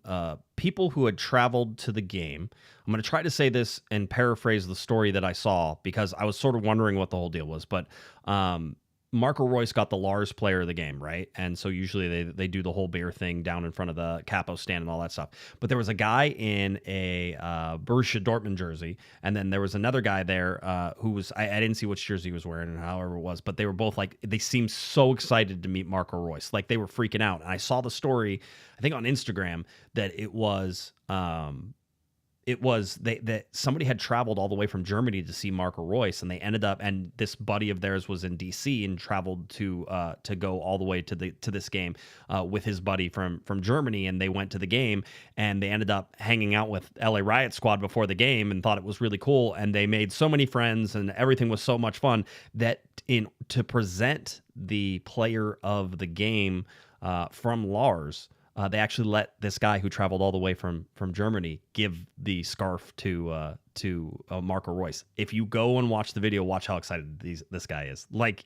people who had traveled to the game. I'm going to try to say this and paraphrase the story that I saw because I was sort of wondering what the whole deal was. But Marco Royce got the Lars player of the game, right? And so usually they do the whole beer thing down in front of the capo stand and all that stuff. But there was a guy in a Borussia Dortmund jersey, and then there was another guy there who was, I didn't see which jersey he was wearing and however it was, but they were both like, they seemed so excited to meet Marco Royce. Like they were freaking out. And I saw the story, I think on Instagram, that it was that somebody had traveled all the way from Germany to see Marco Royce, and they ended up, and this buddy of theirs was in DC and traveled to go all the way to this game with his buddy from Germany, and they went to the game, and they ended up hanging out with LA Riot Squad before the game and thought it was really cool, and they made so many friends and everything was so much fun that to present the player of the game from Lars. They actually let this guy who traveled all the way from Germany give the scarf to Marco Royce. If you go and watch the video, watch how excited this guy is. Like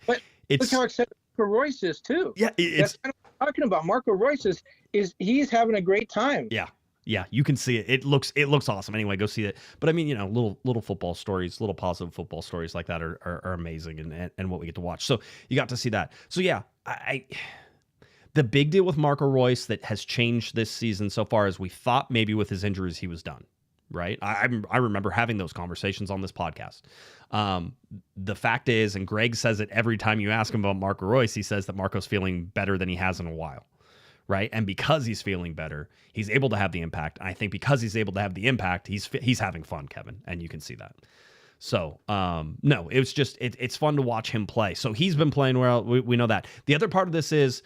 But look how excited Marco Royce is too. Yeah, that's kind of what I'm talking about. Marco Royce is he's having a great time. Yeah, you can see it. It looks awesome. Anyway, go see it. But I mean, little football stories, little positive football stories like that are amazing and what we get to watch. So you got to see that. So yeah, the big deal with Marco Royce that has changed this season so far is we thought maybe with his injuries he was done, right? I remember having those conversations on this podcast. The fact is, and Greg says it every time you ask him about Marco Royce, he says that Marco's feeling better than he has in a while, right? And because he's feeling better, he's able to have the impact. And I think because he's able to have the impact, he's having fun, Kevin, and you can see that. So, no, it was just, it's fun to watch him play. So he's been playing well. We know that. The other part of this is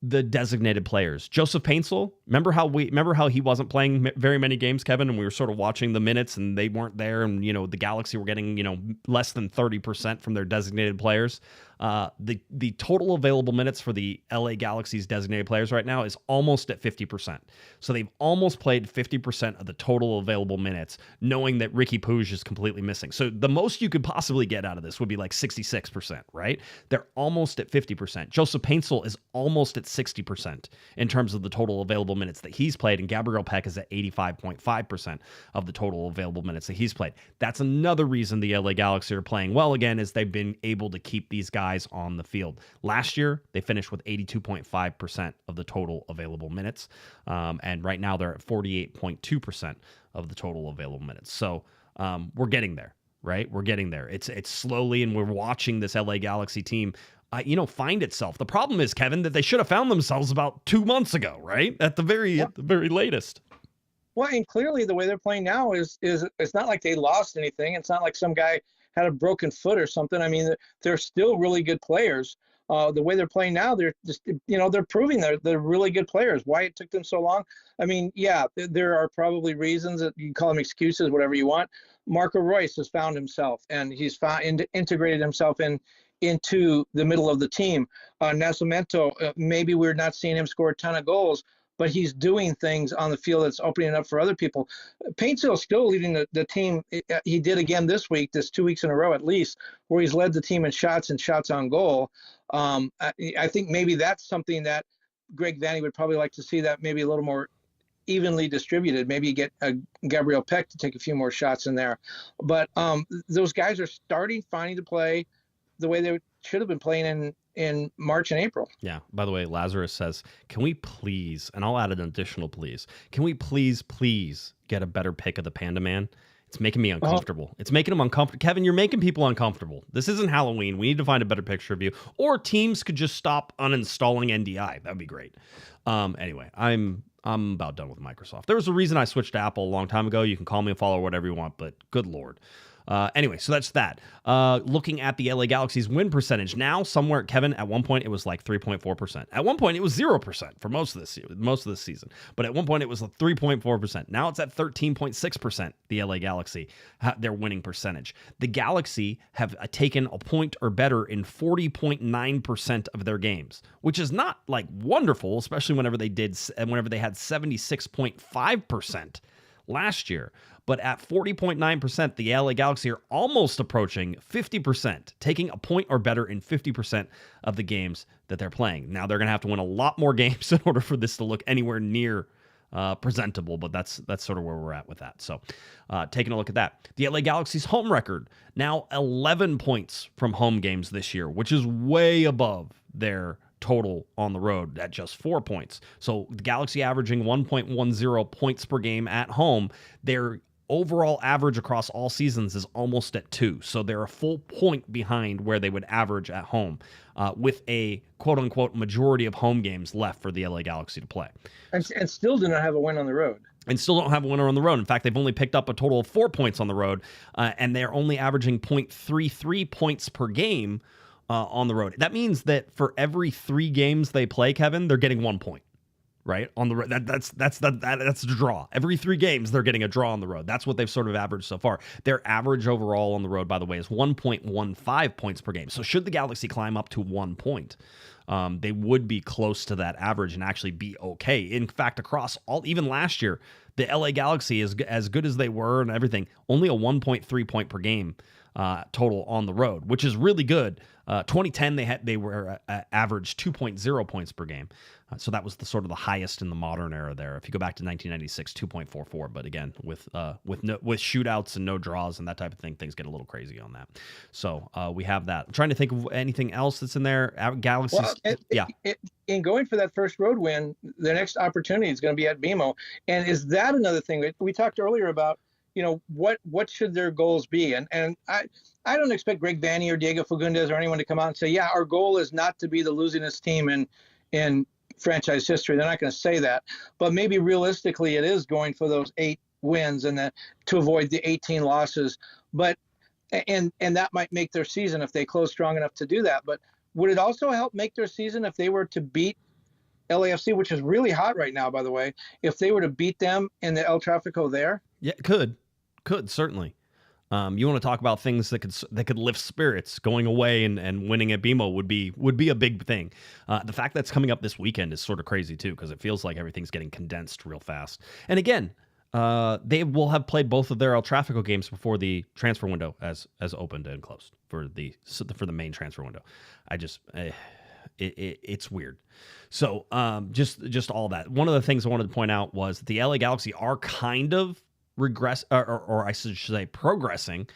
the designated players. Joseph Paintsel, remember how he wasn't playing very many games, Kevin, and we were sort of watching the minutes and they weren't there, and the Galaxy were getting less than 30% from their designated players. The total available minutes for the LA Galaxy's designated players right now is almost at 50%. So they've almost played 50% of the total available minutes, knowing that Ricky Puig is completely missing. So the most you could possibly get out of this would be like 66%, right? They're almost at 50%. Joseph Paintsel is almost at 60% in terms of the total available minutes that he's played, and Gabriel Peck is at 85.5% of the total available minutes that he's played. That's another reason the LA Galaxy are playing well again, is they've been able to keep these guys on the field. Last year, they finished with 82.5% of the total available minutes, and right now they're at 48.2% of the total available minutes. So we're getting there, right? We're getting there. It's slowly, and we're watching this LA Galaxy team find itself. The problem is, Kevin, that they should have found themselves about 2 months ago, right? At the very latest. Well, and clearly the way they're playing now is it's not like they lost anything. It's not like some guy had a broken foot or something. I mean, they're still really good players. The way they're playing now, they're just, they're proving they're really good players. Why it took them so long? I mean, yeah, there are probably reasons that you can call them excuses, whatever you want. Marco Royce has found himself, and he's integrated himself into the middle of the team. Nascimento, maybe we're not seeing him score a ton of goals, but he's doing things on the field that's opening up for other people. Paintsel still leading the team. He did again this 2 weeks in a row at least, where he's led the team in shots and shots on goal. I think maybe that's something that Greg Vanney would probably like to see, that maybe a little more evenly distributed. Maybe you get Gabriel Peck to take a few more shots in there. But those guys are finding to play the way they should have been playing in March and April. Yeah. By the way, Lazarus says, can we please, and I'll add an additional please, can we please get a better pick of the Panda Man? It's making me uncomfortable. It's making them uncomfortable. Kevin, you're making people uncomfortable. This isn't Halloween. We need to find a better picture of you. Or teams could just stop uninstalling NDI. That'd be great. Anyway, I'm about done with Microsoft. There was a reason I switched to Apple a long time ago. You can call me a follower, whatever you want, but good Lord. Anyway, so that's that. Looking at the LA Galaxy's win percentage now, somewhere, Kevin, at one point it was like 3.4%. At one point it was 0% for most of this season. But at one point it was 3.4%. Now it's at 13.6%. The LA Galaxy, their winning percentage. The Galaxy have taken a point or better in 40.9% of their games, which is not like wonderful, especially whenever they had 76.5% last year. But at 40.9%, the LA Galaxy are almost approaching 50%, taking a point or better in 50% of the games that they're playing. Now, they're going to have to win a lot more games in order for this to look anywhere near presentable, but that's sort of where we're at with that. So taking a look at that. The LA Galaxy's home record, now 11 points from home games this year, which is way above their total on the road at just 4 points. So the Galaxy averaging 1.10 points per game at home. Their overall average across all seasons is almost at 2. So they're a full point behind where they would average at home, with a quote-unquote majority of home games left for the LA Galaxy to play. And still do not have a win on the road. And still don't have a winner on the road. In fact, they've only picked up a total of 4 points on the road, and they're only averaging 0.33 points per game on the road. That means that for every 3 games they play, Kevin, they're getting 1 point. Right on the road. That's the draw. Every 3 games they're getting a draw on the road. That's what they've sort of averaged so far. Their average overall on the road, by the way, is 1.15 points per game. So should the Galaxy climb up to 1 point, they would be close to that average and actually be okay. In fact, across even last year, the LA Galaxy, is as good as they were and everything, only a 1.3 point per game total on the road, which is really good. 2010 they were average 2.0 points per game. So that was the sort of the highest in the modern era there. If you go back to 1996, 2.44. But again, with shootouts and no draws and that type of thing, things get a little crazy on that. So we have that. I'm trying to think of anything else that's in there. Galaxy's, in going for that first road win, the next opportunity is going to be at BMO. And is that another thing we talked earlier about? What should their goals be? And I don't expect Greg Vanney or Diego Fagundes or anyone to come out and say, yeah, our goal is not to be the losingest team in franchise history. They're not going to say that, but maybe realistically it is going for those 8 wins and to avoid the 18 losses. But and that might make their season if they close strong enough to do that. But would it also help make their season if they were to beat LAFC, which is really hot right now, by the way, if they were to beat them in the El Tráfico there? Yeah, could certainly. You want to talk about things that could lift spirits. Going away and winning at BMO would be a big thing. The fact that's coming up this weekend is sort of crazy too, because it feels like everything's getting condensed real fast. And again, they will have played both of their El Tráfico games before the transfer window has opened and closed for the main transfer window. It's weird. So just all that. One of the things I wanted to point out was the LA Galaxy are kind of or I should say progressing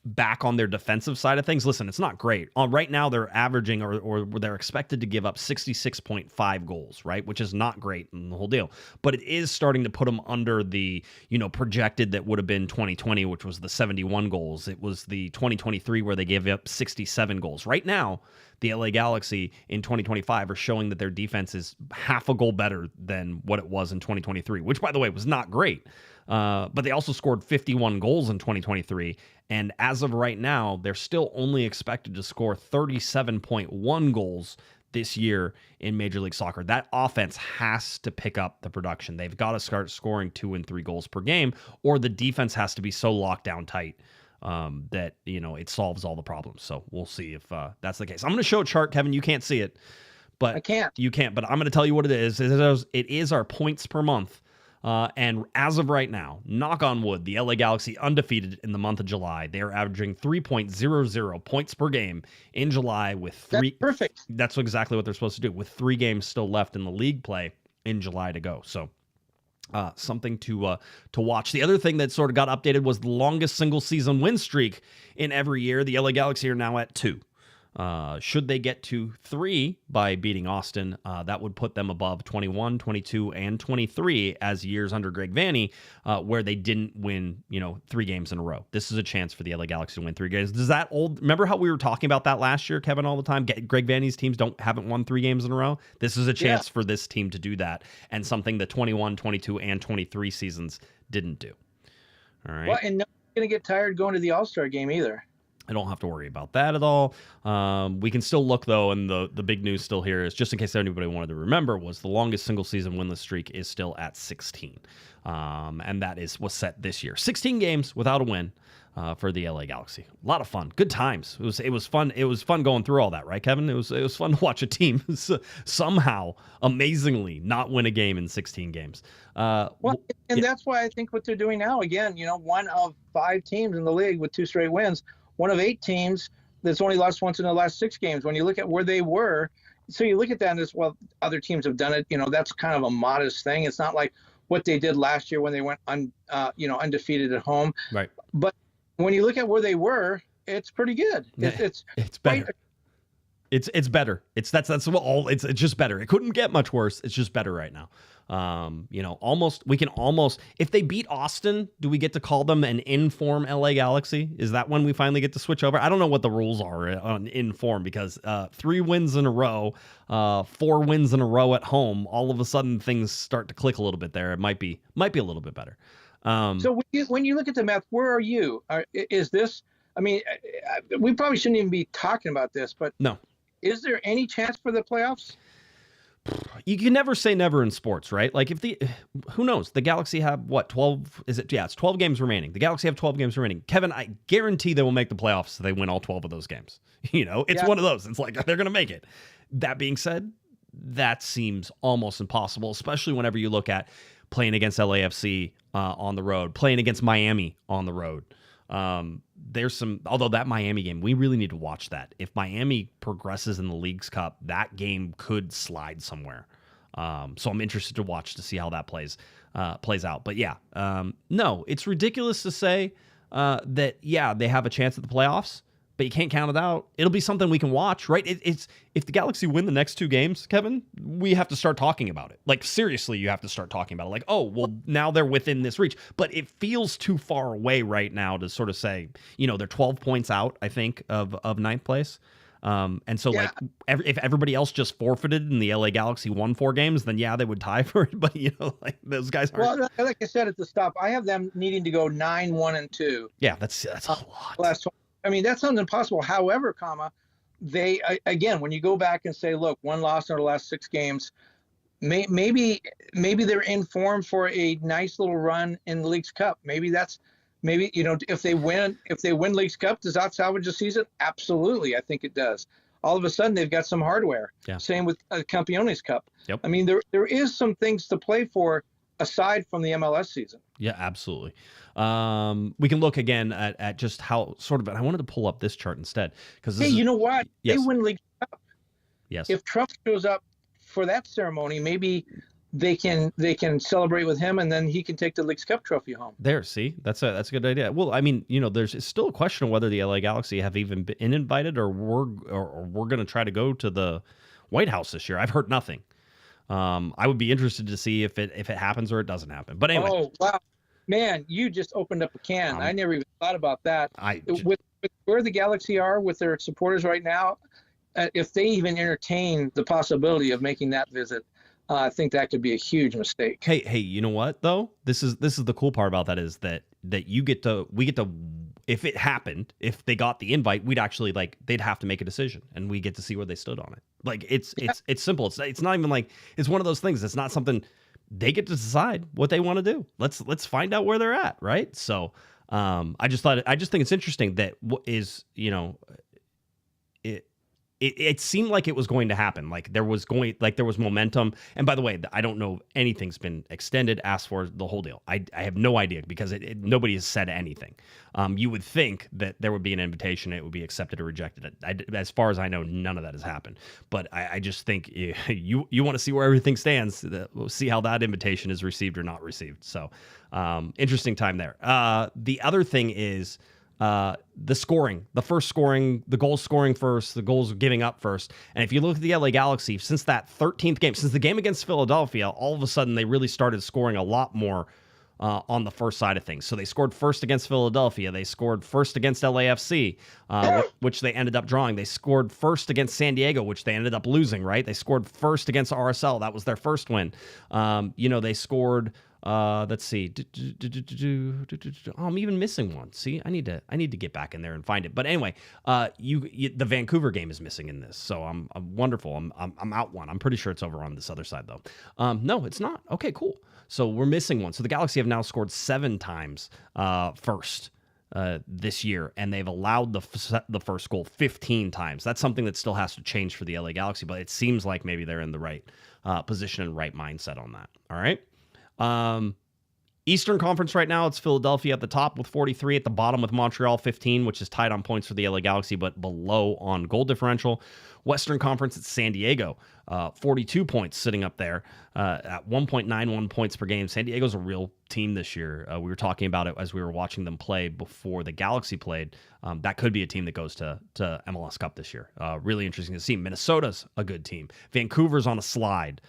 back on their defensive side of things. Listen, it's not great. Right now they're averaging or they're expected to give up 66.5 goals, right? Which is not great in the whole deal. But it is starting to put them under the, projected that would have been 2020, which was the 71 goals. It was the 2023 where they gave up 67 goals. Right now, the LA Galaxy in 2025 are showing that their defense is half a goal better than what it was in 2023, which, by the way, was not great. But they also scored 51 goals in 2023. And as of right now, they're still only expected to score 37.1 goals this year in Major League Soccer. That offense has to pick up the production. They've got to start scoring 2 and 3 goals per game, or the defense has to be so locked down tight that, it solves all the problems. So we'll see if that's the case. I'm going to show a chart, Kevin. You can't see it, but I can't. You can't, but I'm going to tell you what it is. It is our points per month. And as of right now, knock on wood, the LA Galaxy undefeated in the month of July. They are averaging 3.00 points per game in July with 3. That's perfect. That's exactly what they're supposed to do with 3 games still left in the league play in July to go. So something to watch. The other thing that sort of got updated was the longest single season win streak in every year. The LA Galaxy are now at 2. Should they get to 3 by beating Austin, that would put them above 21, 22, and 23 as years under Greg Vanney, where they didn't win, 3 games in a row. This is a chance for the LA Galaxy to win 3 games. Remember how we were talking about that last year, Kevin, all the time? Greg Vanney's teams haven't won 3 games in a row. This is a chance for this team to do that, and something the 21, 22, and 23 seasons didn't do. All right. Well, and no one's going to get tired going to the All-Star game either. I don't have to worry about that at all. We can still look, though, and the big news still here is, just in case anybody wanted to remember, was the longest single-season winless streak is still at 16. And that was set this year. 16 games without a win for the LA Galaxy. A lot of fun. Good times. It was fun. It was fun going through all that, right, Kevin? It was fun to watch a team somehow, amazingly, not win a game in 16 games. That's why I think what they're doing now, again, one of 5 teams in the league with 2 straight wins, one of 8 teams that's only lost once in the last 6 games. When you look at where they were, so you look at that and as well, other teams have done it. That's kind of a modest thing. It's not like what they did last year when they went undefeated at home. Right. But when you look at where they were, it's pretty good. It's better. It's better. It's just better. It couldn't get much worse. It's just better right now. We can almost, if they beat Austin, do we get to call them an in-form LA Galaxy? Is that when we finally get to switch over? I don't know what the rules are on in-form, because 3 wins in a row, 4 wins in a row at home, all of a sudden things start to click a little bit there. It might be a little bit better. So when you look at the math, where are you? Is this, we probably shouldn't even be talking about this, but no. Is there any chance for the playoffs? You can never say never in sports, right? Like who knows? The Galaxy have 12? Is it? Yeah, it's 12 games remaining. The Galaxy have 12 games remaining. Kevin, I guarantee they will make the playoffs if they win all 12 of those games. It's one of those. It's like they're going to make it. That being said, that seems almost impossible, especially whenever you look at playing against LAFC on the road, playing against Miami on the road. Although that Miami game, we really need to watch that. If Miami progresses in the Leagues Cup, that game could slide somewhere. So I'm interested to watch to see how that plays out. But yeah, no, it's ridiculous to say that, yeah, they have a chance at the playoffs, but you can't count it out. It'll be something we can watch, right? It's if the Galaxy win the next 2 games, Kevin, we have to start talking about it. Like, seriously, you have to start talking about it. Like, oh, well, now they're within this reach. But it feels too far away right now to sort of say, they're 12 points out, I think, of ninth place. And so, yeah, if everybody else just forfeited and the LA Galaxy won 4 games, then yeah, they would tie for it. But those guys aren't. Well, like I said at the stop, I have them needing to go 9-1-2. Yeah, that's a lot. Last 20. That sounds impossible. However, they again, when you go back and say, look, 1 loss in the last 6 games, maybe they're in form for a nice little run in the Leagues Cup. Maybe if they win Leagues Cup, does that salvage the season? Absolutely, I think it does. All of a sudden, they've got some hardware. Yeah. Same with Campeones Cup. Yep. There is some things to play for aside from the MLS season. Yeah, absolutely. We can look again at just how sort of. I wanted to pull up this chart instead because you know what? Yes. They win League Cup. Yes. If Trump shows up for that ceremony, maybe they can celebrate with him, and then he can take the Leagues Cup trophy home. There, see, that's a good idea. Well, there's still a question of whether the LA Galaxy have even been invited, or we're going to try to go to the White House this year. I've heard nothing. I would be interested to see if it happens or it doesn't happen. But anyway. Oh, wow. Man, you just opened up a can. I never even thought about that. With where the Galaxy are with their supporters right now, if they even entertain the possibility of making that visit, I think that could be a huge mistake. Hey, you know what though? This is the cool part about that is that we get to if it happened, if they got the invite, we'd actually they'd have to make a decision, and we get to see where they stood on it. It's simple. It's not even it's one of those things. It's not something they get to decide what they want to do. Let's find out where they're at, right? So I just think it's interesting that it seemed like it was going to happen. There was momentum. And by the way, I don't know if anything's been extended, asked for, the whole deal. I have no idea because nobody has said anything. You would think that there would be an invitation, it would be accepted or rejected. As far as I know, none of that has happened. But I just think you want to see where everything stands. We'll see how that invitation is received or not received. So interesting time there. The other thing is, the scoring, the goals scoring first, the goals giving up first. And if you look at the LA Galaxy, since that 13th game, since the game against Philadelphia, all of a sudden they really started scoring a lot more on the first side of things. So they scored first against Philadelphia. They scored first against LAFC, which they ended up drawing. They scored first against San Diego, which they ended up losing, right? They scored first against RSL. That was their first win. They scored Let's see. Oh, I'm even missing one. See, I need to get back in there and find it. But anyway, the Vancouver game is missing in this, so I'm wonderful. I'm out one. I'm pretty sure it's over on this other side though. No, it's not. Okay, cool. So we're missing one. So the Galaxy have now scored 7 times first this year, and they've allowed the first goal 15 times. That's something that still has to change for the LA Galaxy, but it seems like maybe they're in the right position and right mindset on that. All right. Eastern Conference right now, it's Philadelphia at the top with 43, at the bottom with Montreal 15, which is tied on points for the LA Galaxy, but below on goal differential. Western Conference, it's San Diego, 42 points sitting up there at 1.91 points per game. San Diego's a real team this year. We were talking about it as we were watching them play before the Galaxy played. That could be a team that goes to MLS Cup this year. Really interesting to see. Minnesota's a good team. Vancouver's on a slide.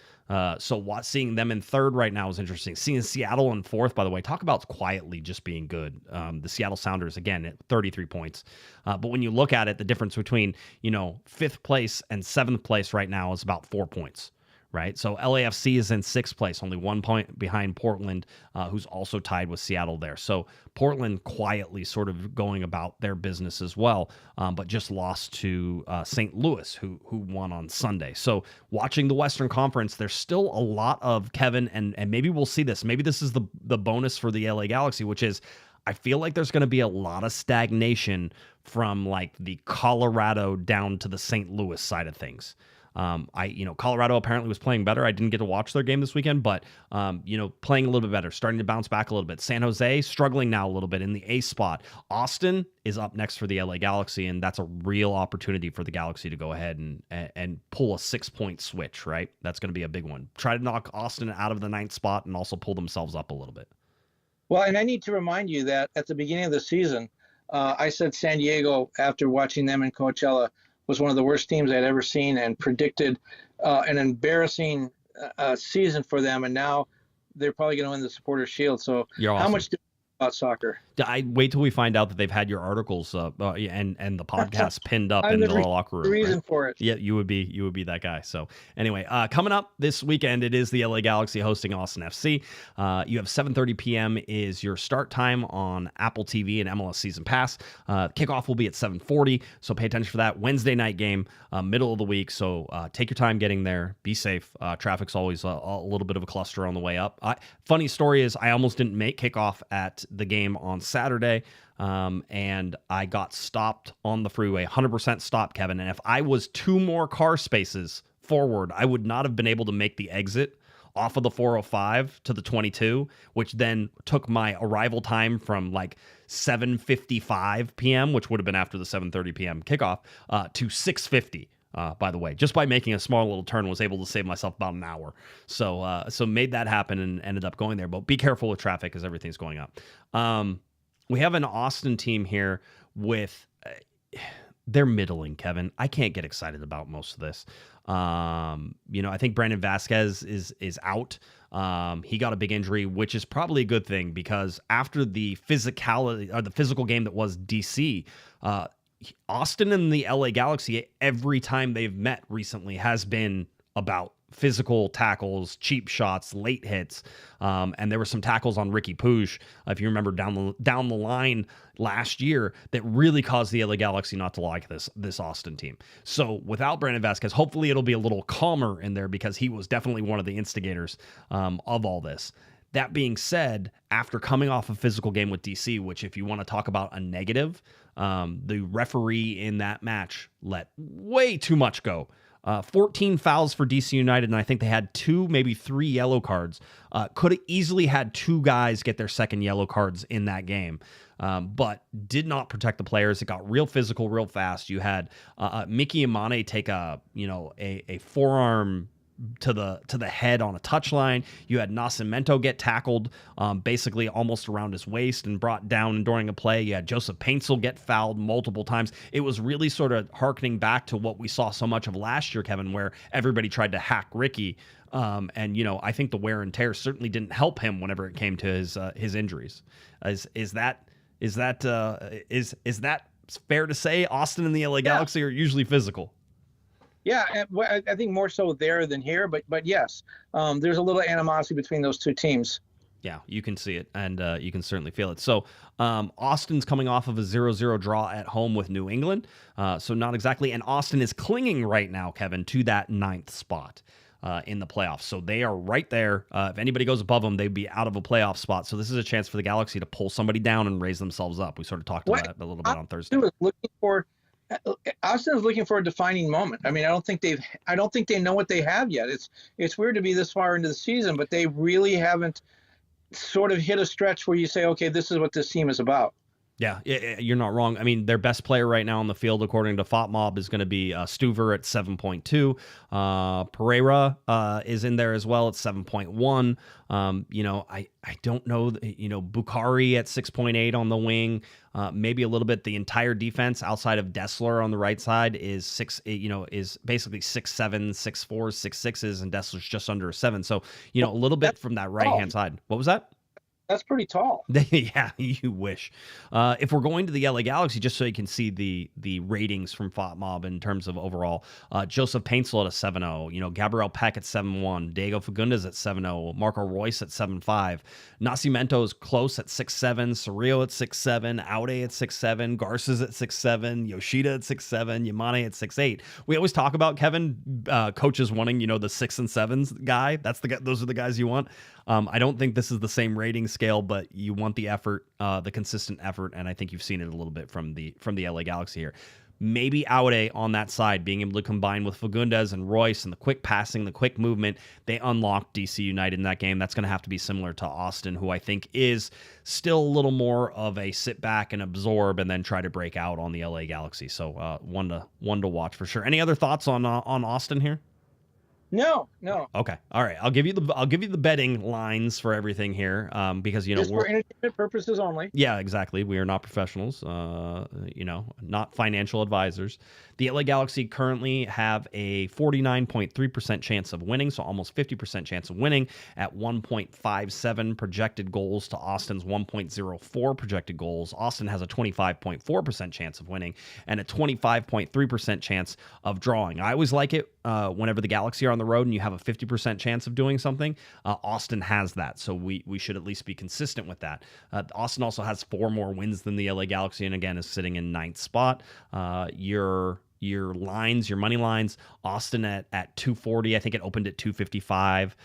So seeing them in third right now is interesting. Seeing Seattle in fourth, by the way, talk about quietly just being good. The Seattle Sounders, again, at 33 points. But when you look at it, the difference between, 5th place and 7th place right now is about 4 points, right? So LAFC is in 6th place, only 1 point behind Portland, who's also tied with Seattle there. So Portland quietly sort of going about their business as well, but just lost to St. Louis, who won on Sunday. So watching the Western Conference, there's still a lot of Kevin, and maybe we'll see this. Maybe this is the bonus for the LA Galaxy, which is I feel like there's going to be a lot of stagnation from like the Colorado down to the St. Louis side of things. Colorado apparently was playing better. I didn't get to watch their game this weekend, but, playing a little bit better, starting to bounce back a little bit. San Jose struggling now a little bit in the A spot. Austin is up next for the LA Galaxy, and that's a real opportunity for the Galaxy to go ahead and pull a 6-point switch, right? That's going to be a big one. Try to knock Austin out of the 9th spot and also pull themselves up a little bit. Well, and I need to remind you that at the beginning of the season, I said San Diego, after watching them in Coachella, was one of the worst teams I'd ever seen, and predicted an embarrassing season for them. And now they're probably going to win the Supporters Shield. So You're awesome. How much do you know about soccer? I wait till we find out that they've had your articles and the podcast pinned up in the locker room. The reason right? for it. Yeah, you would be that guy. So anyway, coming up this weekend, it is the LA Galaxy hosting Austin FC. You have 7:30 p.m. is your start time on Apple TV and MLS Season Pass. Kickoff will be at 7:40, so pay attention for that. Wednesday night game, middle of the week. So take your time getting there. Be safe. Traffic's always a little bit of a cluster on the way up. Funny story is I almost didn't make kickoff at the game on Saturday, and I got stopped on the freeway, 100% stopped, Kevin. And if I was 2 more car spaces forward, I would not have been able to make the exit off of the 405 to the 22, which then took my arrival time from like 7:55 p.m., which would have been after the 7:30 p.m. kickoff, to 6:50. By the way, just by making a small little turn, was able to save myself about an hour. So made that happen and ended up going there. But be careful with traffic as everything's going up. We have an Austin team here with they're middling, Kevin. I can't get excited about most of this. I think Brandon Vasquez is out. He got a big injury, which is probably a good thing because after the physicality or the physical game that was DC, Austin and the LA Galaxy, every time they've met recently has been about physical tackles, cheap shots, late hits. And there were some tackles on Ricky Puig, if you remember down the line last year, that really caused the LA Galaxy not to like this Austin team. So without Brandon Vasquez, hopefully it'll be a little calmer in there because he was definitely one of the instigators of all this. That being said, after coming off a physical game with DC, which if you want to talk about a negative, the referee in that match let way too much go. 14 fouls for DC United, and I think they had 2, maybe 3 yellow cards. Could have easily had 2 guys get their second yellow cards in that game, but did not protect the players. It got real physical, real fast. You had Mickey Imane take a forearm to the head on a touchline. You had Nascimento get tackled basically almost around his waist and brought down during a play. You had Joseph Paintsel get fouled multiple times. It was really sort of harkening back to what we saw so much of last year, Kevin, where everybody tried to hack Ricky. And I think the wear and tear certainly didn't help him whenever it came to his injuries. Is that fair to say? Austin and the LA Galaxy are usually physical. Yeah, I think more so there than here, but yes, there's a little animosity between those two teams. Yeah, you can see it, and you can certainly feel it. So Austin's coming off of a 0-0 draw at home with New England, so not exactly. And Austin is clinging right now, Kevin, to that 9th spot in the playoffs. So they are right there. If anybody goes above them, they'd be out of a playoff spot. So this is a chance for the Galaxy to pull somebody down and raise themselves up. We sort of talked about that a little bit on Thursday. Austin is looking for a defining moment. I mean, I don't think they know what they have yet. It's weird to be this far into the season, but they really haven't sort of hit a stretch where you say, okay, this is what this team is about. Yeah, you're not wrong. I mean, their best player right now on the field, according to FOTMob, is going to be Stuver at 7.2. Pereira is in there as well at 7.1. I don't know. Bukhari at 6.8 on the wing. Maybe a little bit. The entire defense outside of Dessler on the right side is is basically 6'7", 6'4", 6'6", and Dessler's just under a 7. So a little bit from that right hand side. What was that? That's pretty tall. Yeah, you wish. If we're going to the LA Galaxy, just so you can see the ratings from FOTMob in terms of overall, Joseph Paintsel at a 7.0, Gabriel Peck at 7.1, Diego Fagundes at 7.0, Marco Royce at 7.5, Nascimento is close at 6.7, Cerrillo at 6.7, Aude at 6.7, Garces at 6.7, Yoshida at 6.7, Yamane at 6.8. We always talk about, Kevin, coaches wanting, the 6 and 7s guy. Those are the guys you want. I don't think this is the same rating scale, but you want the effort, the consistent effort, and I think you've seen it a little bit from the LA Galaxy here. Maybe Aude on that side, being able to combine with Fagundes and Royce and the quick passing, the quick movement, they unlocked DC United in that game. That's going to have to be similar to Austin, who I think is still a little more of a sit back and absorb and then try to break out on the LA Galaxy. So one to watch for sure. Any other thoughts on Austin here? No. Okay. All right. I'll give you the betting lines for everything here, because just for entertainment purposes only. Yeah, exactly. We are not professionals. Not financial advisors. The LA Galaxy currently have a 49.3% chance of winning, so almost 50% chance of winning at 1.57 projected goals to Austin's 1.04 projected goals. Austin has a 25.4% chance of winning and a 25.3% chance of drawing. I always like it whenever the Galaxy are on the road and you have a 50% chance of doing something. Austin has that, so we should at least be consistent with that. Austin also has 4 more wins than the LA Galaxy, and again is sitting in 9th spot. Your lines, your money lines, Austin at 240. I think it opened at 255,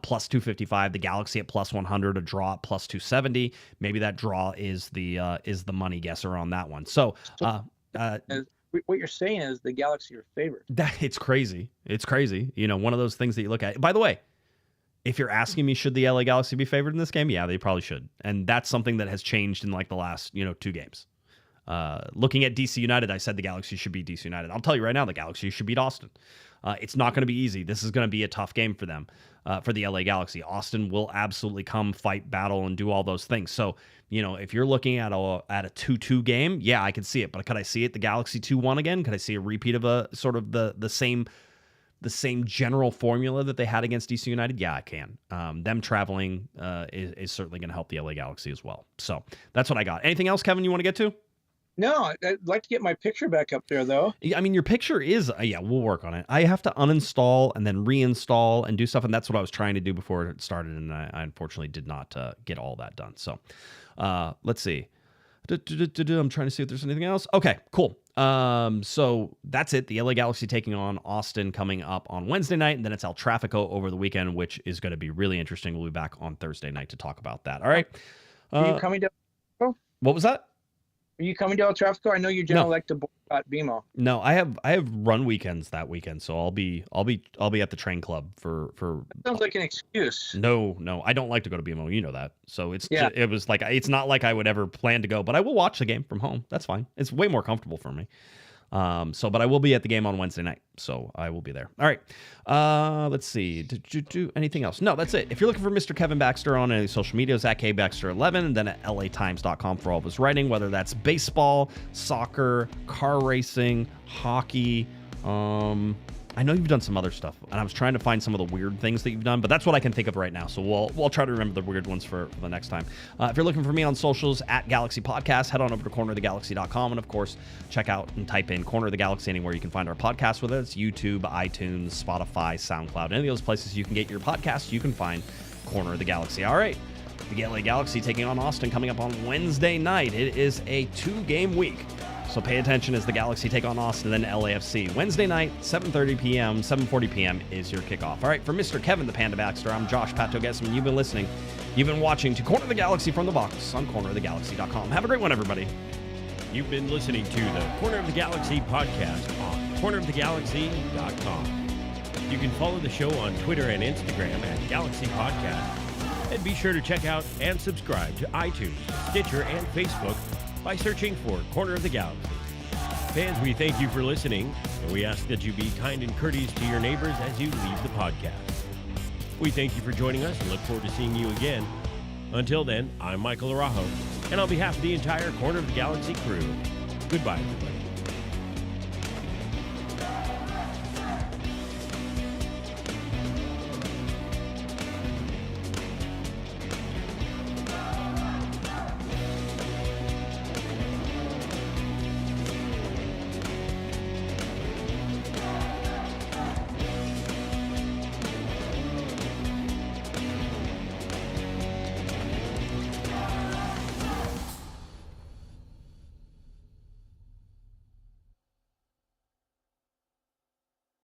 plus 255. The Galaxy at plus 100, a draw at plus 270. Maybe that draw is the money guesser on that one. So what you're saying is the Galaxy are favored. It's crazy. It's crazy. One of those things that you look at. By the way, if you're asking me, should the LA Galaxy be favored in this game? Yeah, they probably should. And that's something that has changed in like the last, 2 games. Looking at DC United, I said the Galaxy should beat DC United. I'll tell you right now, the Galaxy should beat Austin. It's not going to be easy. This is going to be a tough game for them, for the LA Galaxy. Austin will absolutely come, fight, battle, and do all those things. So, if you're looking at a 2-2 game, yeah, I could see it. But could I see it the Galaxy 2-1 again? Could I see a repeat of a sort of the same general formula that they had against DC United? Yeah, I can. Them traveling is certainly going to help the LA Galaxy as well. So that's what I got. Anything else, Kevin, you want to get to? No, I'd like to get my picture back up there, though. I mean, your picture is, we'll work on it. I have to uninstall and then reinstall and do stuff, and that's what I was trying to do before it started, and I unfortunately did not get all that done. So let's see. I'm trying to see if there's anything else. Okay, cool. So that's it. The LA Galaxy taking on Austin coming up on Wednesday night, and then it's El Tráfico over the weekend, which is going to be really interesting. We'll be back on Thursday night to talk about that. All right. Are you coming to? What was that? Are you coming to El Tráfico? I know you generally like to boycott BMO. No, I have run weekends that weekend, so I'll be at the train club for. Sounds like an excuse. No, I don't like to go to BMO. You know that. So it was like, it's not like I would ever plan to go, but I will watch the game from home. That's fine. It's way more comfortable for me. But I will be at the game on Wednesday night, so I will be there. All right. Let's see. Do anything else? No, that's it. If you're looking for Mr. Kevin Baxter on any social medias, at KBaxter11, and then at LATimes.com for all of his writing, whether that's baseball, soccer, car racing, hockey. I know you've done some other stuff, and I was trying to find some of the weird things that you've done, but that's what I can think of right now. So we'll try to remember the weird ones for the next time. If you're looking for me on socials, at Galaxy Podcast, head on over to cornerofthegalaxy.com, and of course, check out and type in Corner of the Galaxy anywhere you can find our podcast with us. YouTube, iTunes, Spotify, SoundCloud, any of those places you can get your podcasts, you can find Corner of the Galaxy. All right. The LA Galaxy taking on Austin coming up on Wednesday night. It is a 2-game week, so pay attention as the Galaxy take on Austin, then LAFC. Wednesday night, 7:30 p.m., 7:40 p.m. is your kickoff. All right, for Mr. Kevin the Panda Baxter, I'm Josh Pato Guesman. You've been listening. You've been watching to Corner the Galaxy from the Box on cornerofthegalaxy.com. Have a great one, everybody. You've been listening to the Corner of the Galaxy podcast on cornerofthegalaxy.com. You can follow the show on Twitter and Instagram at Galaxy Podcast. And be sure to check out and subscribe to iTunes, Stitcher, and Facebook by searching for Corner of the Galaxy. Fans, we thank you for listening, and we ask that you be kind and courteous to your neighbors as you leave the podcast. We thank you for joining us and look forward to seeing you again. Until then, I'm Michael Araujo, and on behalf of the entire Corner of the Galaxy crew, goodbye, everybody.